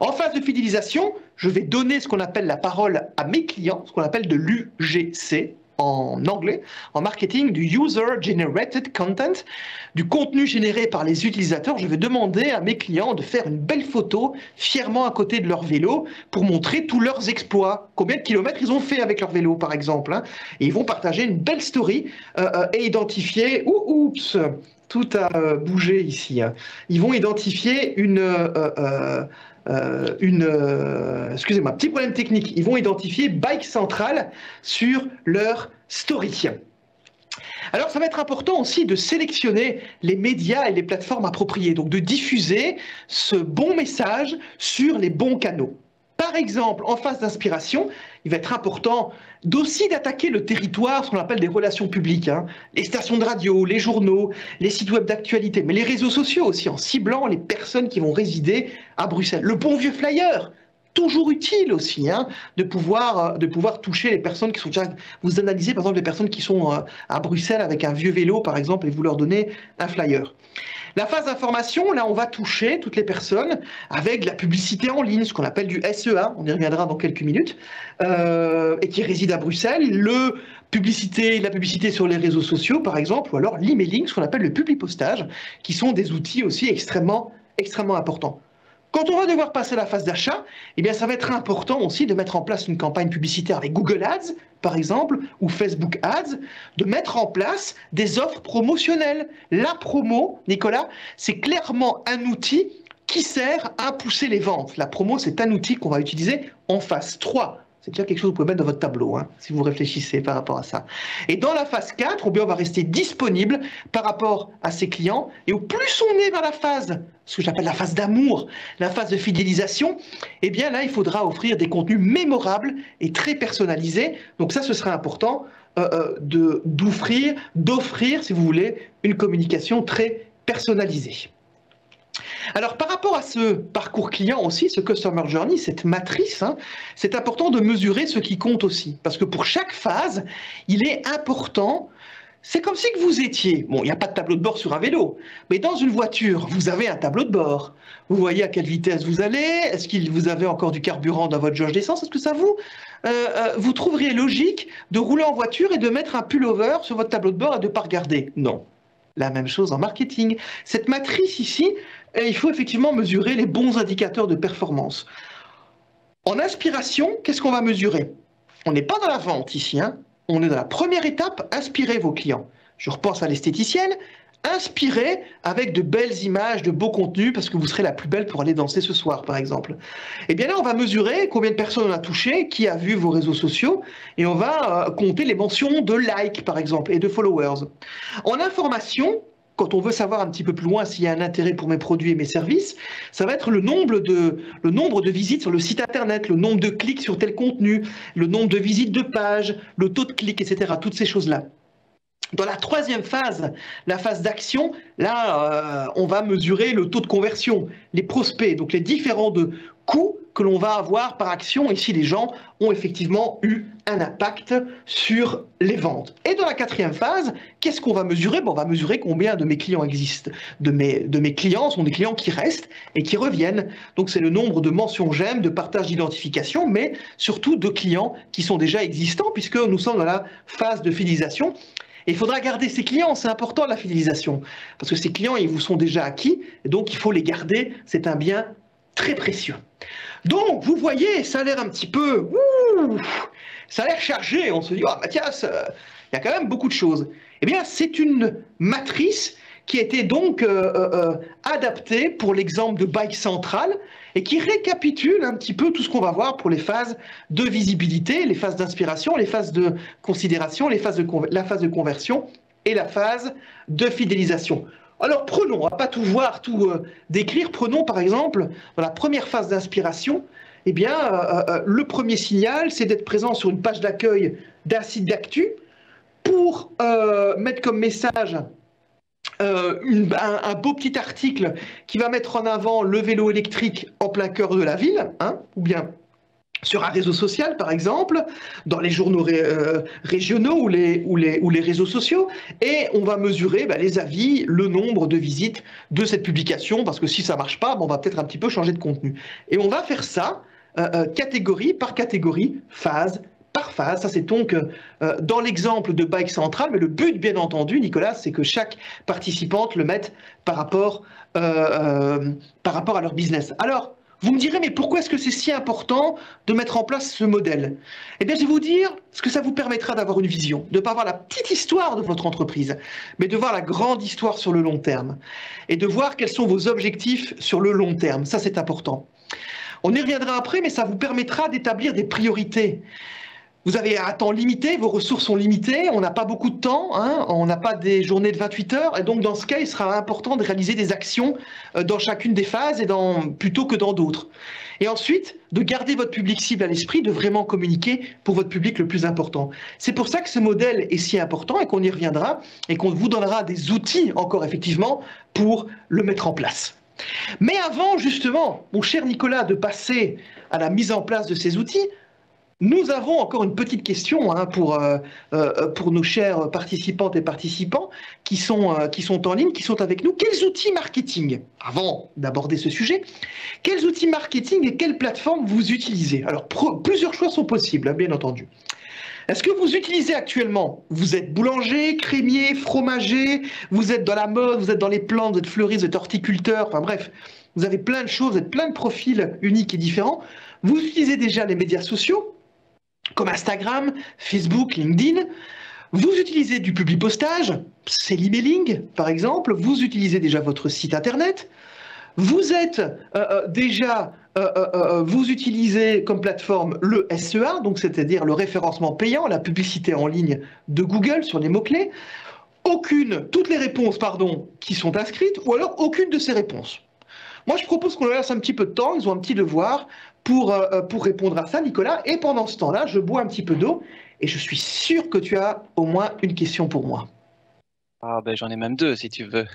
En phase de fidélisation, je vais donner ce qu'on appelle la parole à mes clients, ce qu'on appelle de l'UGC en anglais, en marketing, du User Generated Content, du contenu généré par les utilisateurs. Je vais demander à mes clients de faire une belle photo fièrement à côté de leur vélo pour montrer tous leurs exploits, combien de kilomètres ils ont fait avec leur vélo par exemple, et ils vont partager une belle story et identifier, oups, tout a bougé ici. Hein. Ils vont identifier excusez-moi, petit problème technique. Ils vont identifier Bike Central sur leur story. Alors, ça va être important aussi de sélectionner les médias et les plateformes appropriées, donc de diffuser ce bon message sur les bons canaux. Par exemple, en phase d'inspiration, il va être important d'aussi d'attaquer le territoire, ce qu'on appelle des relations publiques, hein. Les stations de radio, les journaux, les sites web d'actualité, mais les réseaux sociaux aussi, en ciblant les personnes qui vont résider à Bruxelles. Le bon vieux flyer, toujours utile aussi, hein, de pouvoir toucher les personnes qui sont déjà... Vous analysez par exemple les personnes qui sont à Bruxelles avec un vieux vélo par exemple et vous leur donnez un flyer. La phase d'information, là on va toucher toutes les personnes avec de la publicité en ligne, ce qu'on appelle du SEA, on y reviendra dans quelques minutes, et qui réside à Bruxelles, la publicité sur les réseaux sociaux par exemple, ou alors l'emailing, ce qu'on appelle le publipostage, qui sont des outils aussi extrêmement importants. Quand on va devoir passer à la phase d'achat, eh bien, ça va être important aussi de mettre en place une campagne publicitaire avec Google Ads, par exemple, ou Facebook Ads, de mettre en place des offres promotionnelles. La promo, Nicolas, c'est clairement un outil qui sert à pousser les ventes. La promo, c'est un outil qu'on va utiliser en phase 3. C'est déjà quelque chose que vous pouvez mettre dans votre tableau, hein, si vous réfléchissez par rapport à ça. Et dans la phase 4, on va rester disponible par rapport à ses clients. Et au plus on est dans la phase, ce que j'appelle la phase d'amour, la phase de fidélisation, eh bien là, il faudra offrir des contenus mémorables et très personnalisés. Donc ça, ce serait important d'offrir, si vous voulez, une communication très personnalisée. Alors, par rapport à ce parcours client aussi, ce Customer Journey, cette matrice, hein, c'est important de mesurer ce qui compte aussi. Parce que pour chaque phase, il est important, c'est comme si que vous étiez, bon, il n'y a pas de tableau de bord sur un vélo, mais dans une voiture, vous avez un tableau de bord. Vous voyez à quelle vitesse vous allez, est-ce que vous avez encore du carburant dans votre jauge d'essence, est-ce que ça vous trouveriez logique de rouler en voiture et de mettre un pullover sur votre tableau de bord et de ne pas regarder? Non. La même chose en marketing. Cette matrice ici, il faut effectivement mesurer les bons indicateurs de performance. En inspiration, qu'est-ce qu'on va mesurer? On n'est pas dans la vente ici, hein. On est dans la première étape, inspirer vos clients. Je repense à l'esthéticienne, inspirez avec de belles images, de beaux contenus, parce que vous serez la plus belle pour aller danser ce soir, par exemple. Et bien là, on va mesurer combien de personnes on a touché, qui a vu vos réseaux sociaux, et on va compter les mentions de likes, par exemple, et de followers. En information, quand on veut savoir un petit peu plus loin s'il y a un intérêt pour mes produits et mes services, ça va être le nombre de visites sur le site internet, le nombre de clics sur tel contenu, le nombre de visites de pages, le taux de clics, etc. Toutes ces choses-là. Dans la troisième phase, la phase d'action, là, on va mesurer le taux de conversion, les prospects, donc les différents coûts que l'on va avoir par action et si les gens ont effectivement eu un impact sur les ventes. Et dans la quatrième phase, qu'est-ce qu'on va mesurer? On va mesurer combien de mes clients existent. De mes clients sont des clients qui restent et qui reviennent. Donc c'est le nombre de mentions j'aime, de partages d'identification, mais surtout de clients qui sont déjà existants puisque nous sommes dans la phase de fidélisation. Et il faudra garder ces clients, c'est important la fidélisation, parce que ces clients, ils vous sont déjà acquis, et donc il faut les garder, c'est un bien très précieux. Donc, vous voyez, ça a l'air un petit peu... ça a l'air chargé, on se dit, ah Mathias, il y a quand même beaucoup de choses. Eh bien, c'est une matrice qui a été donc adaptée pour l'exemple de Bike Central, et qui récapitule un petit peu tout ce qu'on va voir pour les phases de visibilité, les phases d'inspiration, les phases de considération, la phase de conversion et la phase de fidélisation. Alors prenons, on ne va pas tout voir, tout décrire, prenons par exemple dans la première phase d'inspiration, eh bien le premier signal c'est d'être présent sur une page d'accueil d'un site d'actu pour mettre comme message un beau petit article qui va mettre en avant le vélo électrique en plein cœur de la ville, hein, ou bien sur un réseau social par exemple, dans les journaux régionaux ou les réseaux sociaux, et on va mesurer les avis, le nombre de visites de cette publication, parce que si ça ne marche pas, on va peut-être un petit peu changer de contenu. Et on va faire ça catégorie par catégorie, phase par phase. Ça, c'est donc dans l'exemple de Bike Central, mais le but, bien entendu, Nicolas, c'est que chaque participante le mette par rapport à leur business. Alors, Vous me direz, mais pourquoi est-ce que c'est si important de mettre en place ce modèle? Eh bien, je vais vous dire ce que ça vous permettra d'avoir une vision, de ne pas voir la petite histoire de votre entreprise, mais de voir la grande histoire sur le long terme et de voir quels sont vos objectifs sur le long terme. Ça, c'est important. On y reviendra après, mais ça vous permettra d'établir des priorités. Vous avez un temps limité, vos ressources sont limitées, on n'a pas beaucoup de temps, hein, on n'a pas des journées de 28 heures, et donc dans ce cas, il sera important de réaliser des actions dans chacune des phases et plutôt que dans d'autres. Et ensuite, de garder votre public cible à l'esprit, de vraiment communiquer pour votre public le plus important. C'est pour ça que ce modèle est si important et qu'on y reviendra et qu'on vous donnera des outils encore effectivement pour le mettre en place. Mais avant justement, mon cher Nicolas, de passer à la mise en place de ces outils, nous avons encore une petite question pour nos chers participantes et participants qui sont en ligne, qui sont avec nous. Quels outils marketing, avant d'aborder ce sujet, quels outils marketing et quelles plateformes vous utilisez? Alors, plusieurs choix sont possibles, bien entendu. Est-ce que vous utilisez actuellement, vous êtes boulanger, crémier, fromager, vous êtes dans la mode, vous êtes dans les plantes, vous êtes fleuriste, vous êtes horticulteur, enfin bref, vous avez plein de choses, vous êtes plein de profils uniques et différents. Vous utilisez déjà les médias sociaux, comme Instagram, Facebook, LinkedIn. Vous utilisez du public postage, c'est l'emailing par exemple. Vous utilisez déjà votre site internet. Vous êtes vous utilisez comme plateforme le SEA, donc c'est-à-dire le référencement payant, la publicité en ligne de Google sur les mots-clés. Toutes les réponses, qui sont inscrites, ou alors aucune de ces réponses. Moi, je propose qu'on leur laisse un petit peu de temps, ils ont un petit devoir pour répondre à ça, Nicolas. Et pendant ce temps-là, je bois un petit peu d'eau et je suis sûr que tu as au moins une question pour moi. Ah ben j'en ai même deux si tu veux.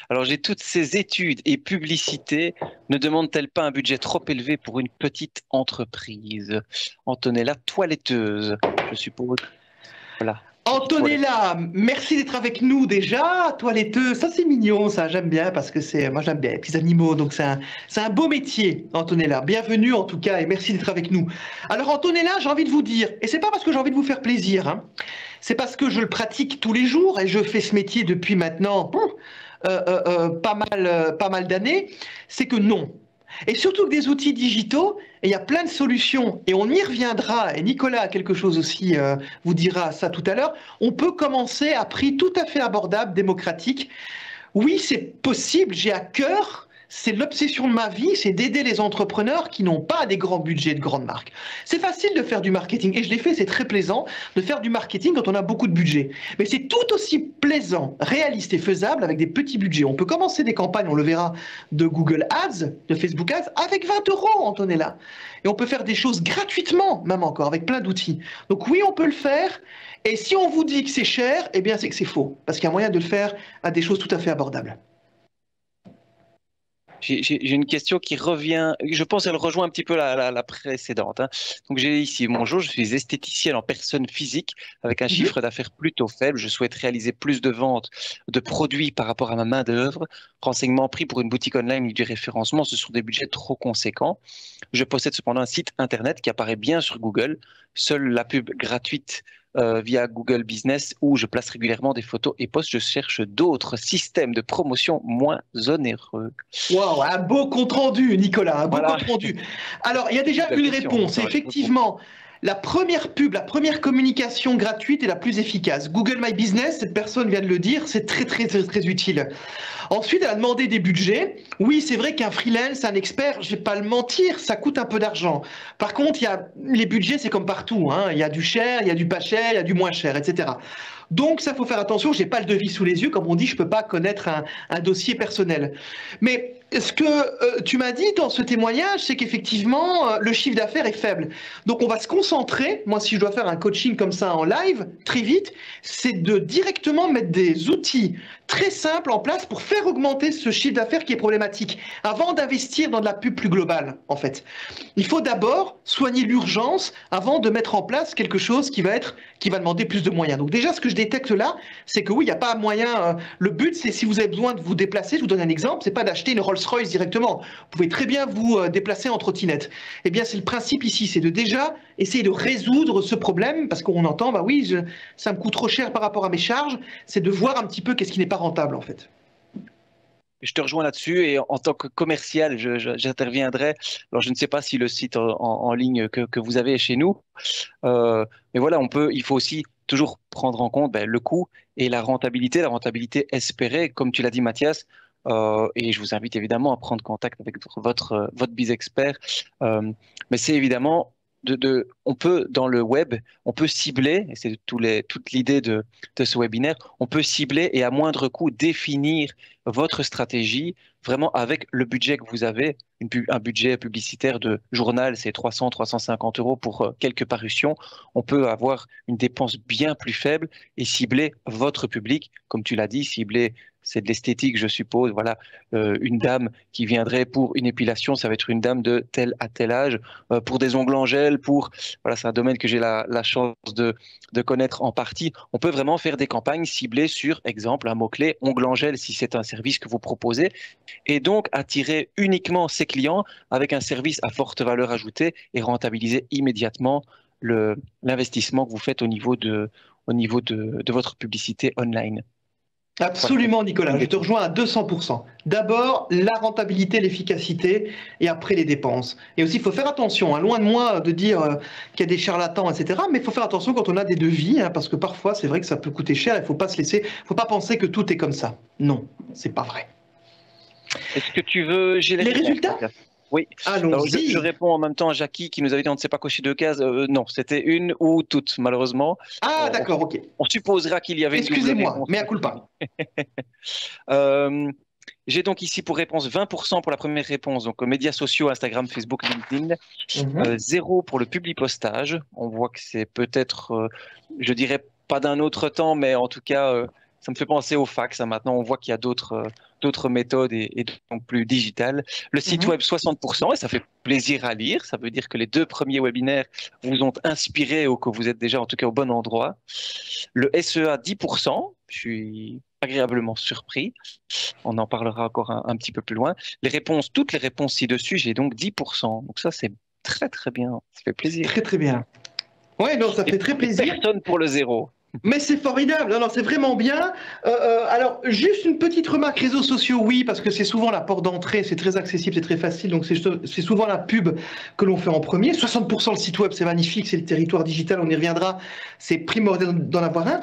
Alors j'ai toutes ces études et publicités, ne demandent-elles pas un budget trop élevé pour une petite entreprise? Antonella, toiletteuse, je suppose. Voilà. Antonella, merci d'être avec nous déjà. Toiletteuse, ça c'est mignon, ça j'aime bien parce que moi j'aime bien les petits animaux, donc c'est un beau métier, Antonella. Bienvenue en tout cas et merci d'être avec nous. Alors Antonella, j'ai envie de vous dire, et c'est pas parce que j'ai envie de vous faire plaisir, hein, c'est parce que je le pratique tous les jours et je fais ce métier depuis maintenant pas mal d'années, c'est que non. Et surtout que des outils digitaux, et il y a plein de solutions, et on y reviendra, et Nicolas a quelque chose aussi, vous dira ça tout à l'heure, on peut commencer à prix tout à fait abordable, démocratique. Oui, c'est possible, j'ai à cœur, c'est l'obsession de ma vie, c'est d'aider les entrepreneurs qui n'ont pas des grands budgets de grandes marques. C'est facile de faire du marketing, et je l'ai fait, c'est très plaisant de faire du marketing quand on a beaucoup de budget. Mais c'est tout aussi plaisant, réaliste et faisable avec des petits budgets. On peut commencer des campagnes, on le verra, de Google Ads, de Facebook Ads, avec 20 €, Antonella. Et on peut faire des choses gratuitement, même encore, avec plein d'outils. Donc oui, on peut le faire. Et si on vous dit que c'est cher, eh bien c'est que c'est faux. Parce qu'il y a moyen de le faire à des choses tout à fait abordables. J'ai une question qui revient, je pense qu'elle rejoint un petit peu la précédente. Hein. Donc j'ai ici, bonjour, je suis esthéticienne en personne physique avec un chiffre d'affaires plutôt faible. Je souhaite réaliser plus de ventes de produits par rapport à ma main-d'œuvre. Renseignements pris pour une boutique online et du référencement, ce sont des budgets trop conséquents. Je possède cependant un site internet qui apparaît bien sur Google. Seule la pub gratuite via Google Business où je place régulièrement des photos et posts. Je cherche d'autres systèmes de promotion moins onéreux. Waouh, un beau compte-rendu, Nicolas, un beau compte-rendu. Alors, il y a déjà une réponse. Effectivement, la première pub, la première communication gratuite est la plus efficace. Google My Business, cette personne vient de le dire, c'est très, très, très, très utile. Ensuite, elle a demandé des budgets. Oui, c'est vrai qu'un freelance, un expert, je ne vais pas le mentir, ça coûte un peu d'argent. Par contre, les budgets, c'est comme partout. Hein. Il y a du cher, il y a du pas cher, il y a du moins cher, etc. Donc, ça, faut faire attention. Je n'ai pas le devis sous les yeux. Comme on dit, je ne peux pas connaître un dossier personnel. Mais ce que tu m'as dit dans ce témoignage, c'est qu'effectivement, le chiffre d'affaires est faible. Donc, on va se concentrer. Moi, si je dois faire un coaching comme ça en live, très vite, c'est de directement mettre des outils très simples en place pour faire augmenter ce chiffre d'affaires qui est problématique, avant d'investir dans de la pub plus globale, en fait. Il faut d'abord soigner l'urgence avant de mettre en place quelque chose qui va demander plus de moyens. Donc déjà, ce que je détecte là, c'est que oui, il n'y a pas moyen. Le but, c'est si vous avez besoin de vous déplacer, je vous donne un exemple, c'est pas d'acheter une Rolls-Royce directement. Vous pouvez très bien vous déplacer en trottinette. Eh bien, c'est le principe ici, c'est de déjà essayer de résoudre ce problème, parce qu'on entend, bah oui, ça me coûte trop cher par rapport à mes charges, c'est de voir un petit peu qu'est-ce qui n'est pas rentable, en fait. je te rejoins là-dessus et en tant que commercial, j'interviendrai. Alors, je ne sais pas si le site en ligne que vous avez est chez nous, mais voilà, il faut aussi toujours prendre en compte le coût et la rentabilité espérée, comme tu l'as dit, Mathias. Et je vous invite évidemment à prendre contact avec votre BizExpert. Mais c'est évidemment on peut dans le web, on peut cibler, et c'est toute l'idée de ce webinaire, on peut cibler et à moindre coût définir votre stratégie vraiment avec le budget que vous avez. Un budget publicitaire de journal, c'est 300-350 euros pour quelques parutions. On peut avoir une dépense bien plus faible et cibler votre public, comme tu l'as dit, cibler. C'est de l'esthétique, je suppose. Voilà, une dame qui viendrait pour une épilation, ça va être une dame de tel à tel âge. Pour des ongles en gel, voilà, c'est un domaine que j'ai la chance de connaître en partie. On peut vraiment faire des campagnes ciblées sur, exemple, un mot-clé, ongles en gel, si c'est un service que vous proposez, et donc attirer uniquement ces clients avec un service à forte valeur ajoutée et rentabiliser immédiatement l'investissement que vous faites au niveau de votre publicité online. Absolument, Nicolas, je te rejoins à 200%. D'abord, la rentabilité, l'efficacité, et après les dépenses. Et aussi, il faut faire attention, hein, loin de moi de dire qu'il y a des charlatans, etc. Mais il faut faire attention quand on a des devis, hein, parce que parfois, c'est vrai que ça peut coûter cher. Il ne faut pas faut pas penser que tout est comme ça. Non, c'est pas vrai. Est-ce que tu veux... Les résultats ? Oui. Alors, je réponds en même temps à Jackie qui nous avait dit on ne sait pas cocher deux cases. Non, c'était une ou toutes, malheureusement. Ah, d'accord, ok. On supposera qu'il y avait une. Excusez-moi, mea culpa. J'ai donc ici pour réponse 20% pour la première réponse, donc médias sociaux, Instagram, Facebook, LinkedIn. 0 pour le publipostage. On voit que c'est peut-être, je dirais pas d'un autre temps, mais en tout cas, ça me fait penser au fax. Hein. Maintenant, on voit qu'il y a d'autres méthodes et donc plus digitales. Le site web 60%, et ça fait plaisir à lire. Ça veut dire que les 2 premiers webinaires vous ont inspiré ou que vous êtes déjà en tout cas au bon endroit. Le SEA 10%, je suis agréablement surpris. On en parlera encore un petit peu plus loin. Toutes les réponses ci-dessus, j'ai donc 10%. Donc ça, c'est très très bien. Ça fait plaisir. Très très bien. Ouais, non, ça fait très plaisir. Personne pour le 0. Mais c'est formidable, non, c'est vraiment bien. Alors, juste une petite remarque, réseaux sociaux, oui, parce que c'est souvent la porte d'entrée, c'est très accessible, c'est très facile, donc c'est souvent la pub que l'on fait en premier. 60% le site web, c'est magnifique, c'est le territoire digital, on y reviendra, c'est primordial d'en avoir un.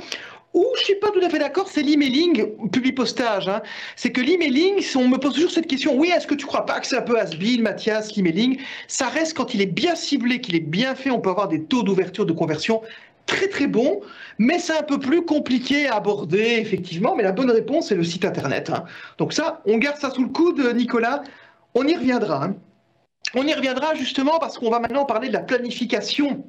Où je suis pas tout à fait d'accord, c'est l'emailing, publipostage. Hein. C'est que l'emailing, on me pose toujours cette question, oui, est-ce que tu crois pas que c'est un peu has-been, Mathias, l'emailing? Ça reste quand il est bien ciblé, qu'il est bien fait, on peut avoir des taux d'ouverture de conversion très très bon, mais c'est un peu plus compliqué à aborder, effectivement, mais la bonne réponse, c'est le site internet. Hein. Donc ça, on garde ça sous le coude, Nicolas, on y reviendra. Hein. On y reviendra justement parce qu'on va maintenant parler de la planification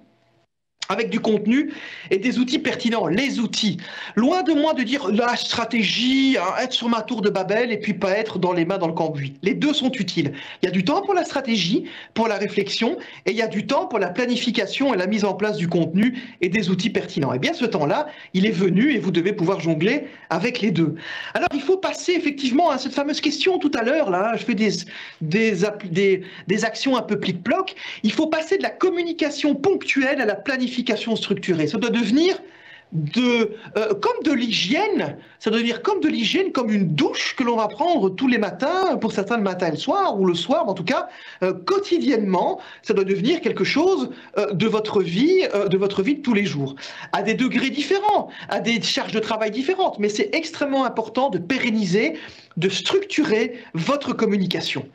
avec du contenu et des outils pertinents, les outils. Loin de moi de dire la stratégie, hein, être sur ma tour de Babel et puis pas être dans les mains dans le cambouis. Les deux sont utiles. Il y a du temps pour la stratégie, pour la réflexion, et il y a du temps pour la planification et la mise en place du contenu et des outils pertinents. Et bien ce temps-là, il est venu et vous devez pouvoir jongler avec les deux. Alors il faut passer effectivement à cette fameuse question tout à l'heure, là, je fais des actions un peu plic-ploc, il faut passer de la communication ponctuelle à la planification structurée. Ça doit devenir comme de l'hygiène, ça doit devenir comme de l'hygiène, comme une douche que l'on va prendre tous les matins, pour certains le matin et le soir, ou le soir, mais en tout cas, quotidiennement, ça doit devenir quelque chose de votre vie de tous les jours, à des degrés différents, à des charges de travail différentes, mais c'est extrêmement important de pérenniser, de structurer votre communication.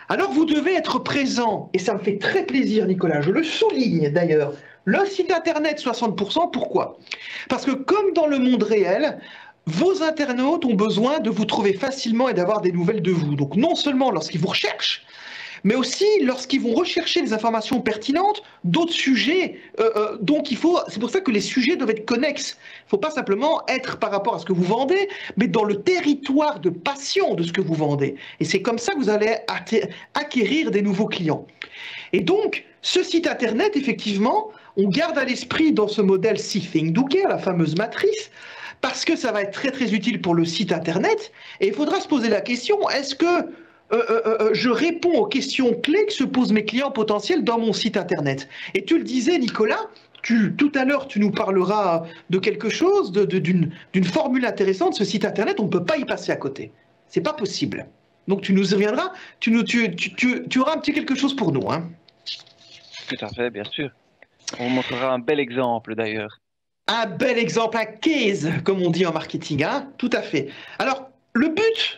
Alors vous devez être présent, et ça me fait très plaisir, Nicolas, je le souligne d'ailleurs, le site internet 60%, pourquoi? Parce que comme dans le monde réel, vos internautes ont besoin de vous trouver facilement et d'avoir des nouvelles de vous. Donc non seulement lorsqu'ils vous recherchent, mais aussi lorsqu'ils vont rechercher des informations pertinentes, d'autres sujets. Donc c'est pour ça que les sujets doivent être connexes. Il ne faut pas simplement être par rapport à ce que vous vendez, mais dans le territoire de passion de ce que vous vendez. Et c'est comme ça que vous allez acquérir des nouveaux clients. Et donc, ce site internet, effectivement, on garde à l'esprit dans ce modèle See, Think, Do, Care, la fameuse matrice, parce que ça va être très très utile pour le site internet. Et il faudra se poser la question, est-ce que je réponds aux questions clés que se posent mes clients potentiels dans mon site internet? Et tu le disais, Nicolas, tout à l'heure, tu nous parleras de quelque chose, d'une formule intéressante. Ce site internet, on ne peut pas y passer à côté. c'est pas possible. Donc tu nous reviendras, tu auras un petit quelque chose pour nous. Hein. Tout à fait, bien sûr. On montrera un bel exemple d'ailleurs. Un bel exemple, un case, comme on dit en marketing, hein. Tout à fait. Alors,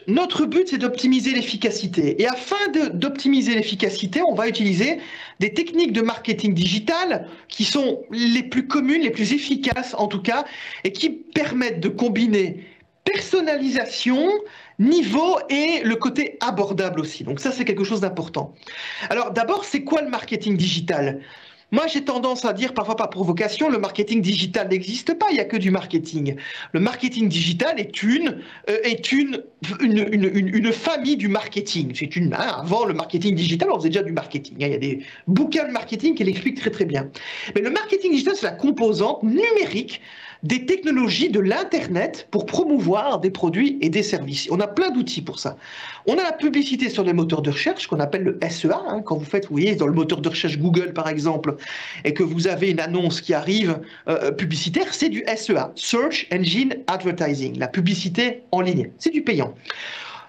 notre but, c'est d'optimiser l'efficacité. Et afin d'optimiser l'efficacité, on va utiliser des techniques de marketing digital qui sont les plus communes, les plus efficaces en tout cas, et qui permettent de combiner personnalisation, niveau et le côté abordable aussi. Donc ça, c'est quelque chose d'important. Alors d'abord, c'est quoi le marketing digital ? Moi, j'ai tendance à dire, parfois par provocation, le marketing digital n'existe pas, il n'y a que du marketing. Le marketing digital est une famille du marketing. Avant le marketing digital, on faisait déjà du marketing. Il y a des bouquins de marketing qui l'expliquent très très bien. Mais le marketing digital, c'est la composante numérique des technologies de l'Internet pour promouvoir des produits et des services. On a plein d'outils pour ça. On a la publicité sur les moteurs de recherche, qu'on appelle le SEA. Hein, quand vous faites, vous voyez, dans le moteur de recherche Google, par exemple, et que vous avez une annonce qui arrive publicitaire, c'est du SEA, Search Engine Advertising, la publicité en ligne. C'est du payant.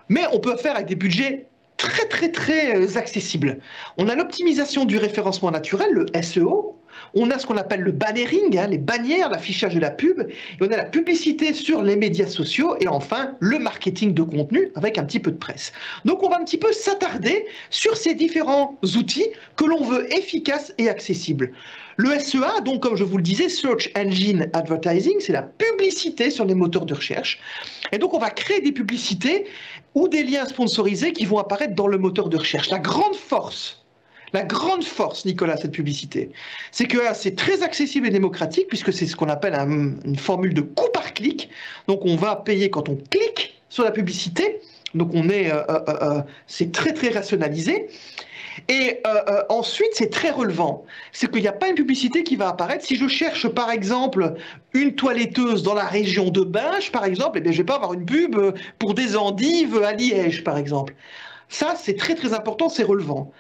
Mais on peut faire avec des budgets très accessibles. On a l'optimisation du référencement naturel, le SEO. On a ce qu'on appelle le bannering, hein, les bannières, l'affichage de la pub. Et on a la publicité sur les médias sociaux. Et enfin, le marketing de contenu avec un petit peu de presse. Donc, on va un petit peu s'attarder sur ces différents outils que l'on veut efficaces et accessibles. Le SEA, donc, comme je vous le disais, Search Engine Advertising, c'est la publicité sur les moteurs de recherche. Et donc, on va créer des publicités ou des liens sponsorisés qui vont apparaître dans le moteur de recherche. La grande force, Nicolas, cette publicité, c'est que c'est très accessible et démocratique puisque c'est ce qu'on appelle une formule de coût par clic. Donc, on va payer quand on clique sur la publicité. Donc, c'est très rationalisé. Et ensuite, c'est très relevant. C'est qu'il n'y a pas une publicité qui va apparaître. Si je cherche, par exemple, une toiletteuse dans la région de Binche, par exemple, eh bien, je ne vais pas avoir une pub pour des endives à Liège, par exemple. Ça, c'est très important, c'est relevant.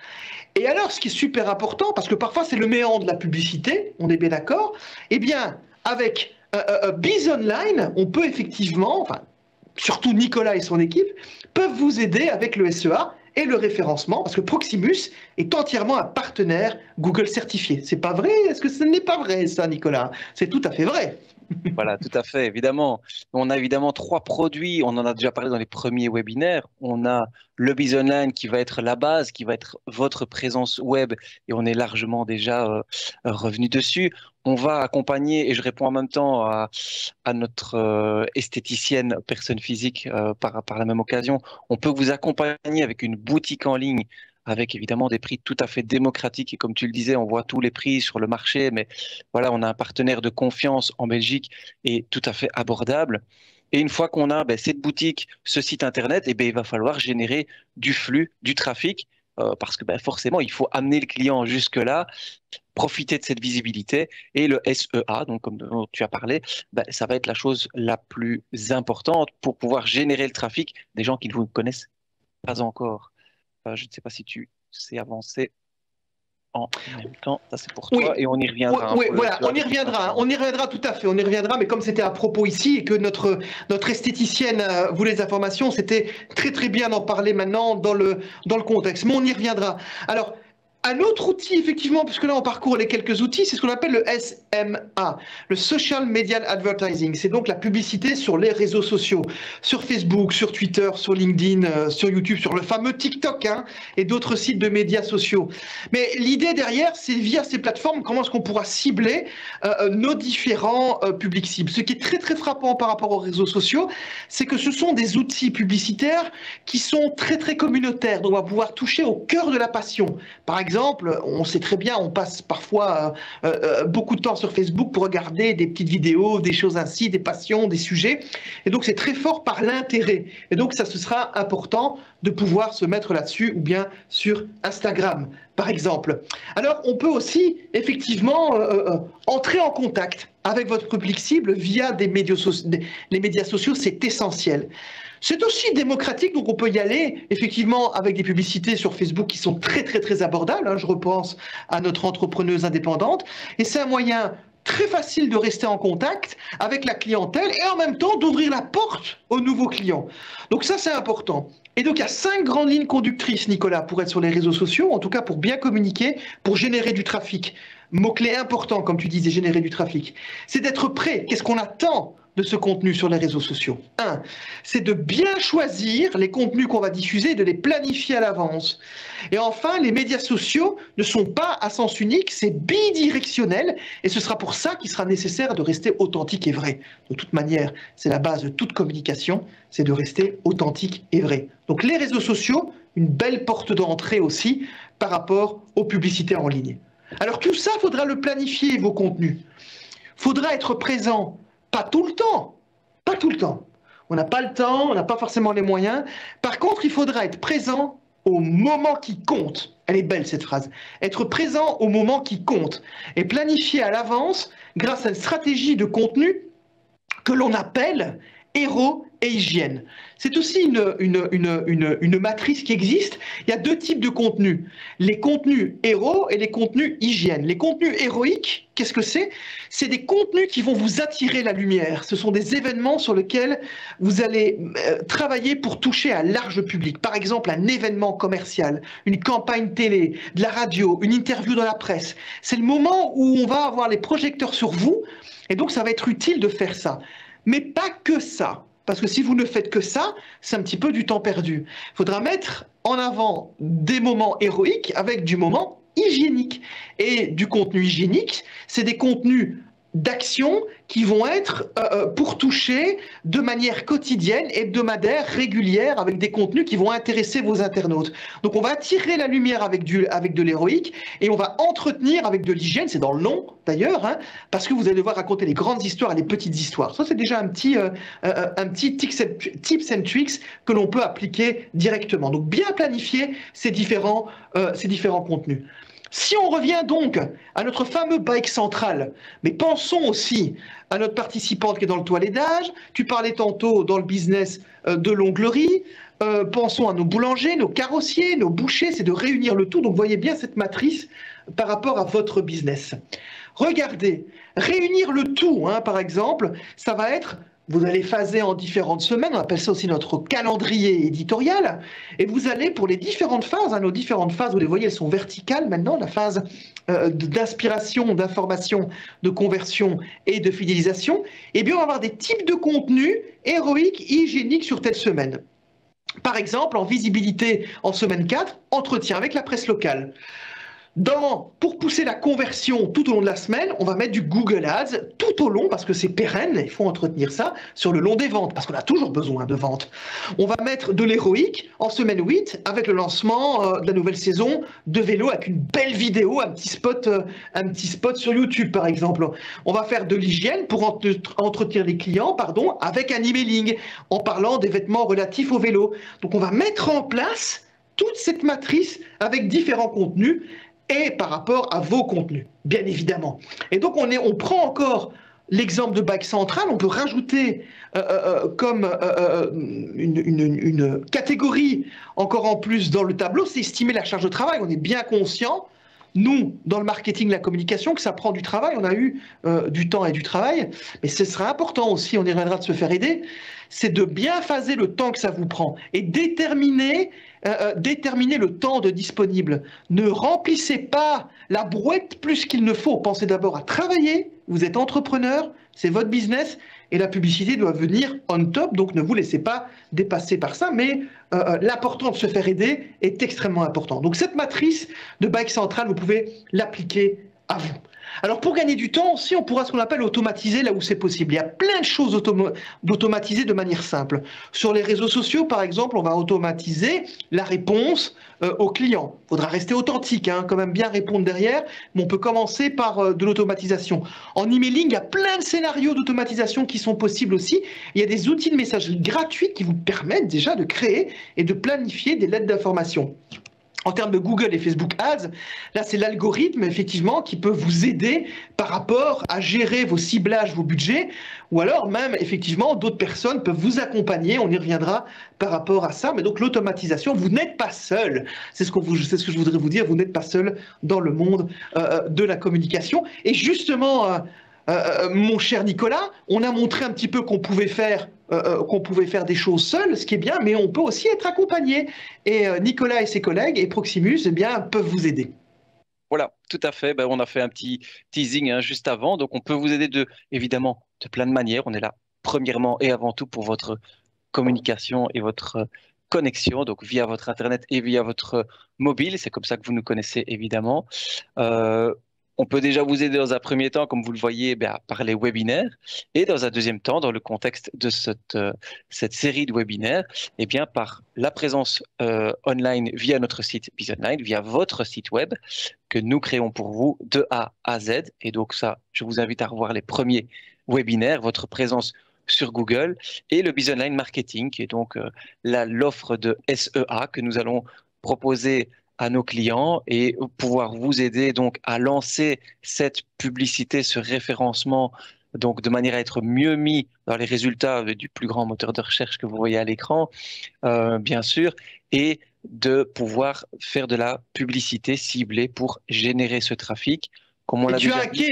Et alors, ce qui est super important, parce que parfois c'est le méandre de la publicité, on est bien d'accord, eh bien, avec Biz Online, on peut effectivement, enfin, surtout Nicolas et son équipe, peuvent vous aider avec le SEA et le référencement, parce que Proximus est entièrement un partenaire Google certifié. C'est pas vrai? Est-ce que ce n'est pas vrai, ça, Nicolas? C'est tout à fait vrai. Voilà, tout à fait, évidemment. On a évidemment 3 produits, on en a déjà parlé dans les premiers webinaires. On a le Biz Online qui va être la base, qui va être votre présence web, et on est largement déjà revenu dessus. On va accompagner, et je réponds en même temps à notre esthéticienne personne physique par la même occasion, on peut vous accompagner avec une boutique en ligne avec évidemment des prix tout à fait démocratiques. Et comme tu le disais, on voit tous les prix sur le marché, mais voilà, on a un partenaire de confiance en Belgique et tout à fait abordable. Et une fois qu'on a cette boutique, ce site internet, il va falloir générer du flux, du trafic, parce que forcément, il faut amener le client jusque-là, profiter de cette visibilité. Et le SEA, donc comme tu as parlé, ça va être la chose la plus importante pour pouvoir générer le trafic des gens qui ne vous connaissent pas encore. Je ne sais pas si tu sais avancer en même temps. Ça, c'est pour toi et on y reviendra. Oui, voilà, on y reviendra tout à fait. On y reviendra, mais comme c'était à propos ici et que notre esthéticienne voulait les informations, c'était très bien d'en parler maintenant dans le contexte. Mais on y reviendra. Alors, un autre outil, effectivement, puisque là on parcourt les quelques outils, c'est ce qu'on appelle le SMA, le Social Media Advertising. C'est donc la publicité sur les réseaux sociaux, sur Facebook, sur Twitter, sur LinkedIn, sur YouTube, sur le fameux TikTok et d'autres sites de médias sociaux. Mais l'idée derrière, c'est via ces plateformes, comment est-ce qu'on pourra cibler nos différents publics cibles. Ce qui est très frappant par rapport aux réseaux sociaux, c'est que ce sont des outils publicitaires qui sont très communautaires. Donc on va pouvoir toucher au cœur de la passion. Par exemple, on sait très bien, on passe parfois beaucoup de temps sur Facebook pour regarder des petites vidéos, des choses ainsi, des passions, des sujets. Et donc, c'est très fort par l'intérêt. Et donc, ça, ce sera important de pouvoir se mettre là-dessus ou bien sur Instagram, par exemple. Alors, on peut aussi, effectivement, entrer en contact avec votre public cible via les médias sociaux, c'est essentiel. C'est aussi démocratique, donc on peut y aller effectivement avec des publicités sur Facebook qui sont très abordables. Je repense à notre entrepreneuse indépendante. Et c'est un moyen très facile de rester en contact avec la clientèle et en même temps d'ouvrir la porte aux nouveaux clients. Donc ça, c'est important. Et donc, il y a 5 grandes lignes conductrices, Nicolas, pour être sur les réseaux sociaux, en tout cas pour bien communiquer, pour générer du trafic. Mot-clé important, comme tu disais, générer du trafic. C'est d'être prêt. Qu'est-ce qu'on attend de ce contenu sur les réseaux sociaux? C'est de bien choisir les contenus qu'on va diffuser et de les planifier à l'avance. Et enfin, les médias sociaux ne sont pas à sens unique, c'est bidirectionnel et ce sera pour ça qu'il sera nécessaire de rester authentique et vrai. De toute manière, c'est la base de toute communication, c'est de rester authentique et vrai. Donc les réseaux sociaux, une belle porte d'entrée aussi par rapport aux publicités en ligne. Alors tout ça, il faudra le planifier, vos contenus. Il faudra être présent. Pas tout le temps, pas tout le temps. On n'a pas le temps, on n'a pas forcément les moyens. Par contre, il faudra être présent au moment qui compte. Elle est belle cette phrase. Être présent au moment qui compte et planifier à l'avance grâce à une stratégie de contenu que l'on appelle héros et hygiène. C'est aussi une matrice qui existe. Il y a 2 types de contenus. Les contenus héros et les contenus hygiène. Les contenus héroïques, qu'est-ce que c'est? C'est des contenus qui vont vous attirer la lumière. Ce sont des événements sur lesquels vous allez travailler pour toucher un large public. Par exemple, un événement commercial, une campagne télé, de la radio, une interview dans la presse. C'est le moment où on va avoir les projecteurs sur vous et donc ça va être utile de faire ça. Mais pas que ça, parce que si vous ne faites que ça, c'est un petit peu du temps perdu. Il faudra mettre en avant des moments héroïques avec du moment hygiénique. Et du contenu hygiénique, c'est des contenus d'action qui vont être pour toucher de manière quotidienne, hebdomadaire, régulière, avec des contenus qui vont intéresser vos internautes. Donc on va attirer la lumière avec de l'héroïque et on va entretenir avec de l'hygiène, c'est dans le nom d'ailleurs, hein, parce que vous allez devoir raconter les grandes histoires et les petites histoires. Ça c'est déjà un petit tips and tricks que l'on peut appliquer directement. Donc bien planifier ces différents contenus. Si on revient donc à notre fameux bike central, mais pensons aussi à notre participante qui est dans le toilettage, tu parlais tantôt dans le business de l'onglerie, pensons à nos boulangers, nos carrossiers, nos bouchers, c'est de réunir le tout. Donc voyez bien cette matrice par rapport à votre business. Regardez, réunir le tout, hein, par exemple, ça va être... Vous allez phaser en différentes semaines, on appelle ça aussi notre calendrier éditorial, et vous allez pour les différentes phases, hein, nos différentes phases, vous les voyez, elles sont verticales maintenant, la phase d'inspiration, d'information, de conversion et de fidélisation, et bien on va avoir des types de contenus héroïques, hygiéniques sur telle semaine. Par exemple, en visibilité en semaine 4, entretien avec la presse locale. Pour pousser la conversion tout au long de la semaine, on va mettre du Google Ads tout au long, parce que c'est pérenne, il faut entretenir ça, sur le long des ventes, parce qu'on a toujours besoin de ventes. On va mettre de l'héroïque en semaine 8, avec le lancement de la nouvelle saison de vélo, avec une belle vidéo, un petit spot sur YouTube, par exemple. On va faire de l'hygiène pour entretenir les clients, avec un emailing, en parlant des vêtements relatifs au vélo. Donc on va mettre en place toute cette matrice avec différents contenus, et par rapport à vos contenus, bien évidemment. Et donc, on prend encore l'exemple de Bike Central, on peut rajouter comme une catégorie encore en plus dans le tableau, c'est estimer la charge de travail. On est bien conscient, nous, dans le marketing, la communication, que ça prend du travail. On a eu du temps et du travail, mais ce sera important aussi, on y reviendra, de se faire aider, c'est de bien phaser le temps que ça vous prend et déterminer le temps de disponible. Ne remplissez pas la brouette plus qu'il ne faut. Pensez d'abord à travailler. Vous êtes entrepreneur, c'est votre business et la publicité doit venir on top. Donc ne vous laissez pas dépasser par ça. Mais l'important de se faire aider est extrêmement important. Donc cette matrice de Bike Central, vous pouvez l'appliquer à vous. Alors pour gagner du temps aussi, on pourra ce qu'on appelle automatiser là où c'est possible. Il y a plein de choses d'automatiser de manière simple. Sur les réseaux sociaux, par exemple, on va automatiser la réponse aux clients. Il faudra rester authentique, hein, quand même bien répondre derrière, mais on peut commencer par de l'automatisation. En emailing, il y a plein de scénarios d'automatisation qui sont possibles aussi. Il y a des outils de messagerie gratuits qui vous permettent déjà de créer et de planifier des lettres d'information. En termes de Google et Facebook Ads, là c'est l'algorithme effectivement qui peut vous aider par rapport à gérer vos ciblages, vos budgets, ou alors même effectivement d'autres personnes peuvent vous accompagner, on y reviendra par rapport à ça, mais donc l'automatisation, vous n'êtes pas seul, c'est ce que je voudrais vous dire, vous n'êtes pas seul dans le monde de la communication, et justement mon cher Nicolas, on a montré un petit peu qu'on pouvait faire des choses seuls, ce qui est bien, mais on peut aussi être accompagné. Et Nicolas et ses collègues et Proximus, eh bien, peuvent vous aider. Voilà, tout à fait. Ben, on a fait un petit teasing hein, juste avant. Donc, on peut vous aider évidemment, de plein de manières. On est là, premièrement et avant tout, pour votre communication et votre connexion, donc via votre Internet et via votre mobile. C'est comme ça que vous nous connaissez, évidemment. Euh, on peut déjà vous aider dans un premier temps, comme vous le voyez, ben, par les webinaires. Et dans un deuxième temps, dans le contexte de cette série de webinaires, eh bien, par la présence online via notre site BizOnline, via votre site web que nous créons pour vous de A à Z. Et donc ça, je vous invite à revoir les premiers webinaires, votre présence sur Google et le BizOnline Marketing, qui est donc l'offre de SEA que nous allons proposer à nos clients et pouvoir vous aider donc à lancer cette publicité, ce référencement, donc de manière à être mieux mis dans les résultats du plus grand moteur de recherche que vous voyez à l'écran, bien sûr, et de pouvoir faire de la publicité ciblée pour générer ce trafic. Comme on Et l'a déjà dit.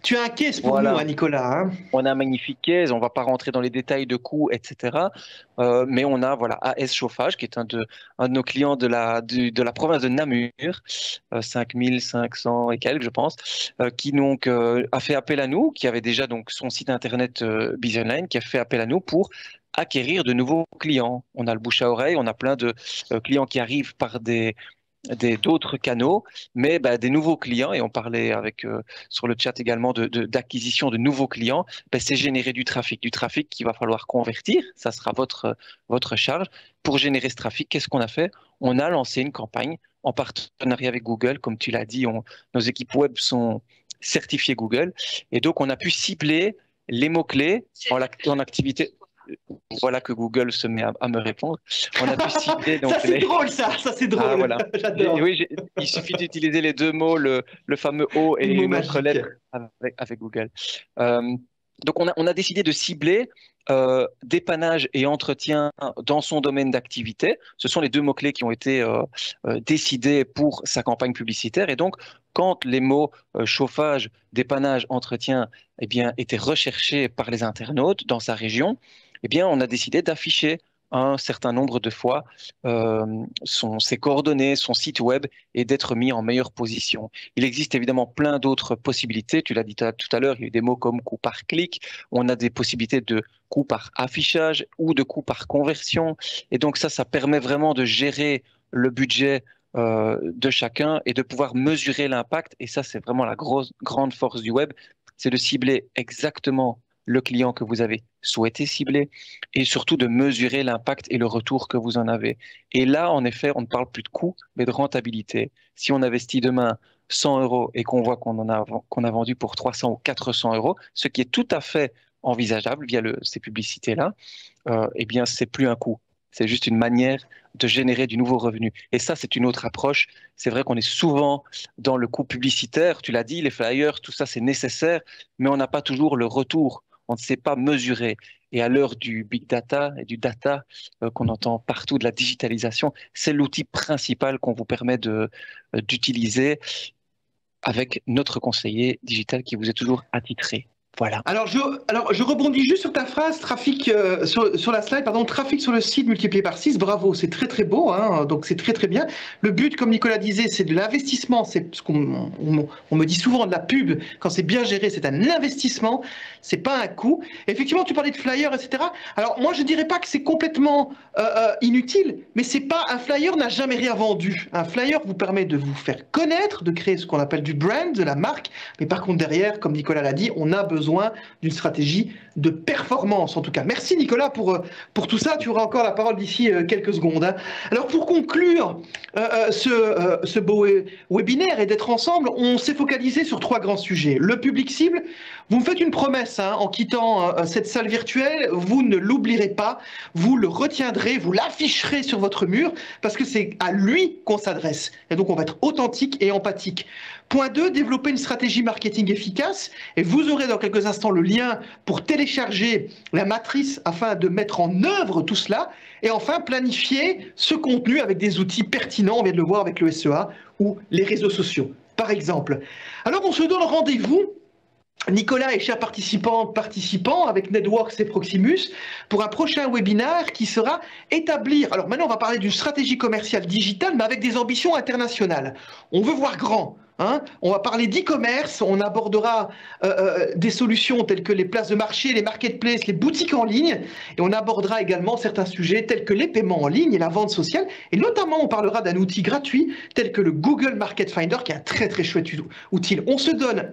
Tu as un case pour Voilà. nous, hein, Nicolas. Hein. On a un magnifique case, on ne va pas rentrer dans les détails de coûts, etc. Mais on a voilà, AS Chauffage, qui est un de nos clients de la province de Namur, 5500 et quelques, je pense, qui donc a fait appel à nous, qui avait déjà donc son site internet BizOnline, qui a fait appel à nous pour acquérir de nouveaux clients. On a le bouche à oreille, on a plein de clients qui arrivent par d'autres canaux, mais bah, des nouveaux clients, et on parlait avec sur le chat également d'acquisition de nouveaux clients, bah, c'est générer du trafic qu'il va falloir convertir, ça sera votre charge. Pour générer ce trafic, qu'est-ce qu'on a fait? On a lancé une campagne en partenariat avec Google, comme tu l'as dit, nos équipes web sont certifiées Google, et donc on a pu cibler les mots-clés en activité. Voilà que Google se met à me répondre. On a pu cibler donc ça c'est drôle, ça c'est drôle. Ah, voilà. J'adore. Oui, il suffit d'utiliser les deux mots, le fameux O et une autre lettre avec Google. Donc on a décidé de cibler dépannage et entretien dans son domaine d'activité. Ce sont les deux mots-clés qui ont été décidés pour sa campagne publicitaire. Et donc, quand les mots chauffage, dépannage, entretien eh bien, étaient recherchés par les internautes dans sa région, eh bien, on a décidé d'afficher un certain nombre de fois ses coordonnées, son site web et d'être mis en meilleure position. Il existe évidemment plein d'autres possibilités. Tu l'as dit tout à l'heure, il y a eu des mots comme coût par clic. On a des possibilités de coût par affichage ou de coût par conversion. Et donc ça permet vraiment de gérer le budget de chacun et de pouvoir mesurer l'impact. Et ça, c'est vraiment la grande force du web, c'est de cibler exactement le client que vous avez souhaité cibler et surtout de mesurer l'impact et le retour que vous en avez. Et là, en effet, on ne parle plus de coût, mais de rentabilité. Si on investit demain 100 € et qu'on voit qu'on a vendu pour 300 ou 400 €, ce qui est tout à fait envisageable via ces publicités-là, eh bien, c'est plus un coût. C'est juste une manière de générer du nouveau revenu. Et ça, c'est une autre approche. C'est vrai qu'on est souvent dans le coût publicitaire. Tu l'as dit, les flyers, tout ça, c'est nécessaire, mais on n'a pas toujours le retour. On ne sait pas mesurer. Et à l'heure du big data et du data qu'on entend partout, de la digitalisation, c'est l'outil principal qu'on vous permet d'utiliser avec notre conseiller digital qui vous est toujours attitré. Voilà. Alors je rebondis juste sur ta phrase, trafic sur la slide, pardon, trafic sur le site multiplié par 6, bravo, c'est très très beau, hein, donc c'est très très bien. Le but, comme Nicolas disait, c'est de l'investissement, c'est ce qu'on me dit souvent de la pub, quand c'est bien géré, c'est un investissement, c'est pas un coût. Effectivement, tu parlais de flyers, etc. Alors moi je dirais pas que c'est complètement inutile, mais c'est pas, un flyer n'a jamais rien vendu. Un flyer vous permet de vous faire connaître, de créer ce qu'on appelle du brand, de la marque, mais par contre derrière, comme Nicolas l'a dit, on a besoin d'une stratégie de performance, en tout cas. Merci Nicolas pour tout ça. Tu auras encore la parole d'ici quelques secondes. Hein. Alors pour conclure ce beau webinaire et d'être ensemble, on s'est focalisé sur 3 grands sujets. Le public cible, vous me faites une promesse hein, en quittant cette salle virtuelle, vous ne l'oublierez pas, vous le retiendrez, vous l'afficherez sur votre mur parce que c'est à lui qu'on s'adresse. Et donc on va être authentique et empathique. Point 2, développer une stratégie marketing efficace et vous aurez dans quelques instants le lien pour télécharger la matrice afin de mettre en œuvre tout cela. Et enfin, planifier ce contenu avec des outils pertinents, on vient de le voir avec le SEA ou les réseaux sociaux, par exemple. Alors, on se donne rendez-vous Nicolas et chers participants avec Networks et Proximus pour un prochain webinaire qui sera établir. Alors maintenant, on va parler d'une stratégie commerciale digitale, mais avec des ambitions internationales. On veut voir grand. Hein, on va parler d'e-commerce, on abordera des solutions telles que les places de marché, les marketplaces, les boutiques en ligne, et on abordera également certains sujets tels que les paiements en ligne et la vente sociale, et notamment on parlera d'un outil gratuit tel que le Google Market Finder, qui est un très très chouette outil. On se donne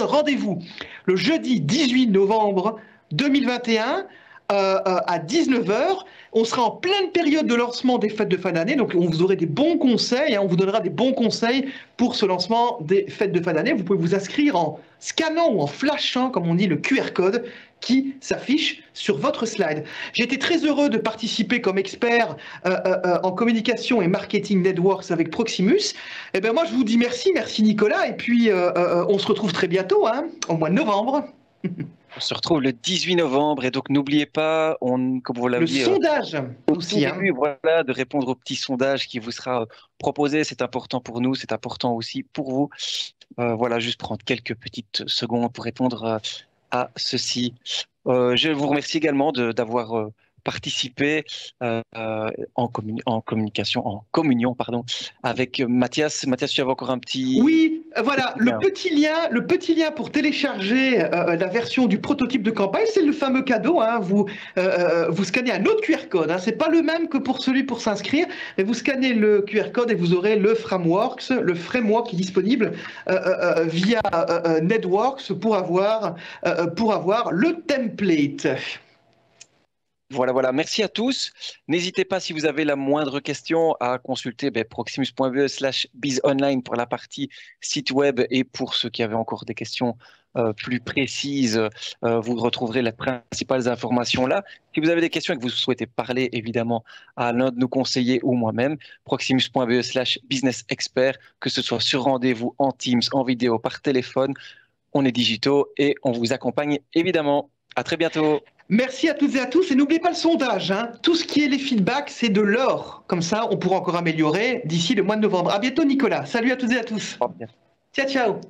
rendez-vous le jeudi 18 novembre 2021 à 19h. On sera en pleine période de lancement des fêtes de fin d'année, donc on vous aura des bons conseils, hein, on vous donnera des bons conseils pour ce lancement des fêtes de fin d'année. Vous pouvez vous inscrire en scannant ou en flashant, comme on dit, le QR code qui s'affiche sur votre slide. J'ai été très heureux de participer comme expert en communication et marketing networks avec Proximus. Et ben moi je vous dis merci Nicolas, et puis on se retrouve très bientôt, hein, au mois de novembre. On se retrouve le 18 novembre et donc n'oubliez pas, comme vous l'avez dit, le sondage aussi, début, voilà, de répondre au petit sondage qui vous sera proposé. C'est important pour nous, c'est important aussi pour vous. Voilà, juste prendre quelques petites secondes pour répondre à ceci. Je vous remercie également d'avoir participé en communion, pardon, avec Mathias. Mathias, tu avais encore un petit... Oui, voilà, le petit lien pour télécharger la version du prototype de campagne, c'est le fameux cadeau. Hein, vous scannez un autre QR code. Hein, c'est pas le même que pour celui pour s'inscrire, mais vous scannez le QR code et vous aurez le framework qui est disponible via Networks pour avoir le template. Voilà. Merci à tous. N'hésitez pas, si vous avez la moindre question, à consulter proximus.be/bizonline pour la partie site web, et pour ceux qui avaient encore des questions plus précises, vous retrouverez les principales informations là. Si vous avez des questions et que vous souhaitez parler évidemment à l'un de nos conseillers ou moi-même, proximus.be/business-expert, que ce soit sur rendez-vous, en Teams, en vidéo, par téléphone, on est digitaux et on vous accompagne évidemment. À très bientôt. Merci à toutes et à tous, et n'oubliez pas le sondage, hein. Tout ce qui est les feedbacks, c'est de l'or. Comme ça, on pourra encore améliorer d'ici le mois de novembre. À bientôt Nicolas, salut à toutes et à tous. Ciao.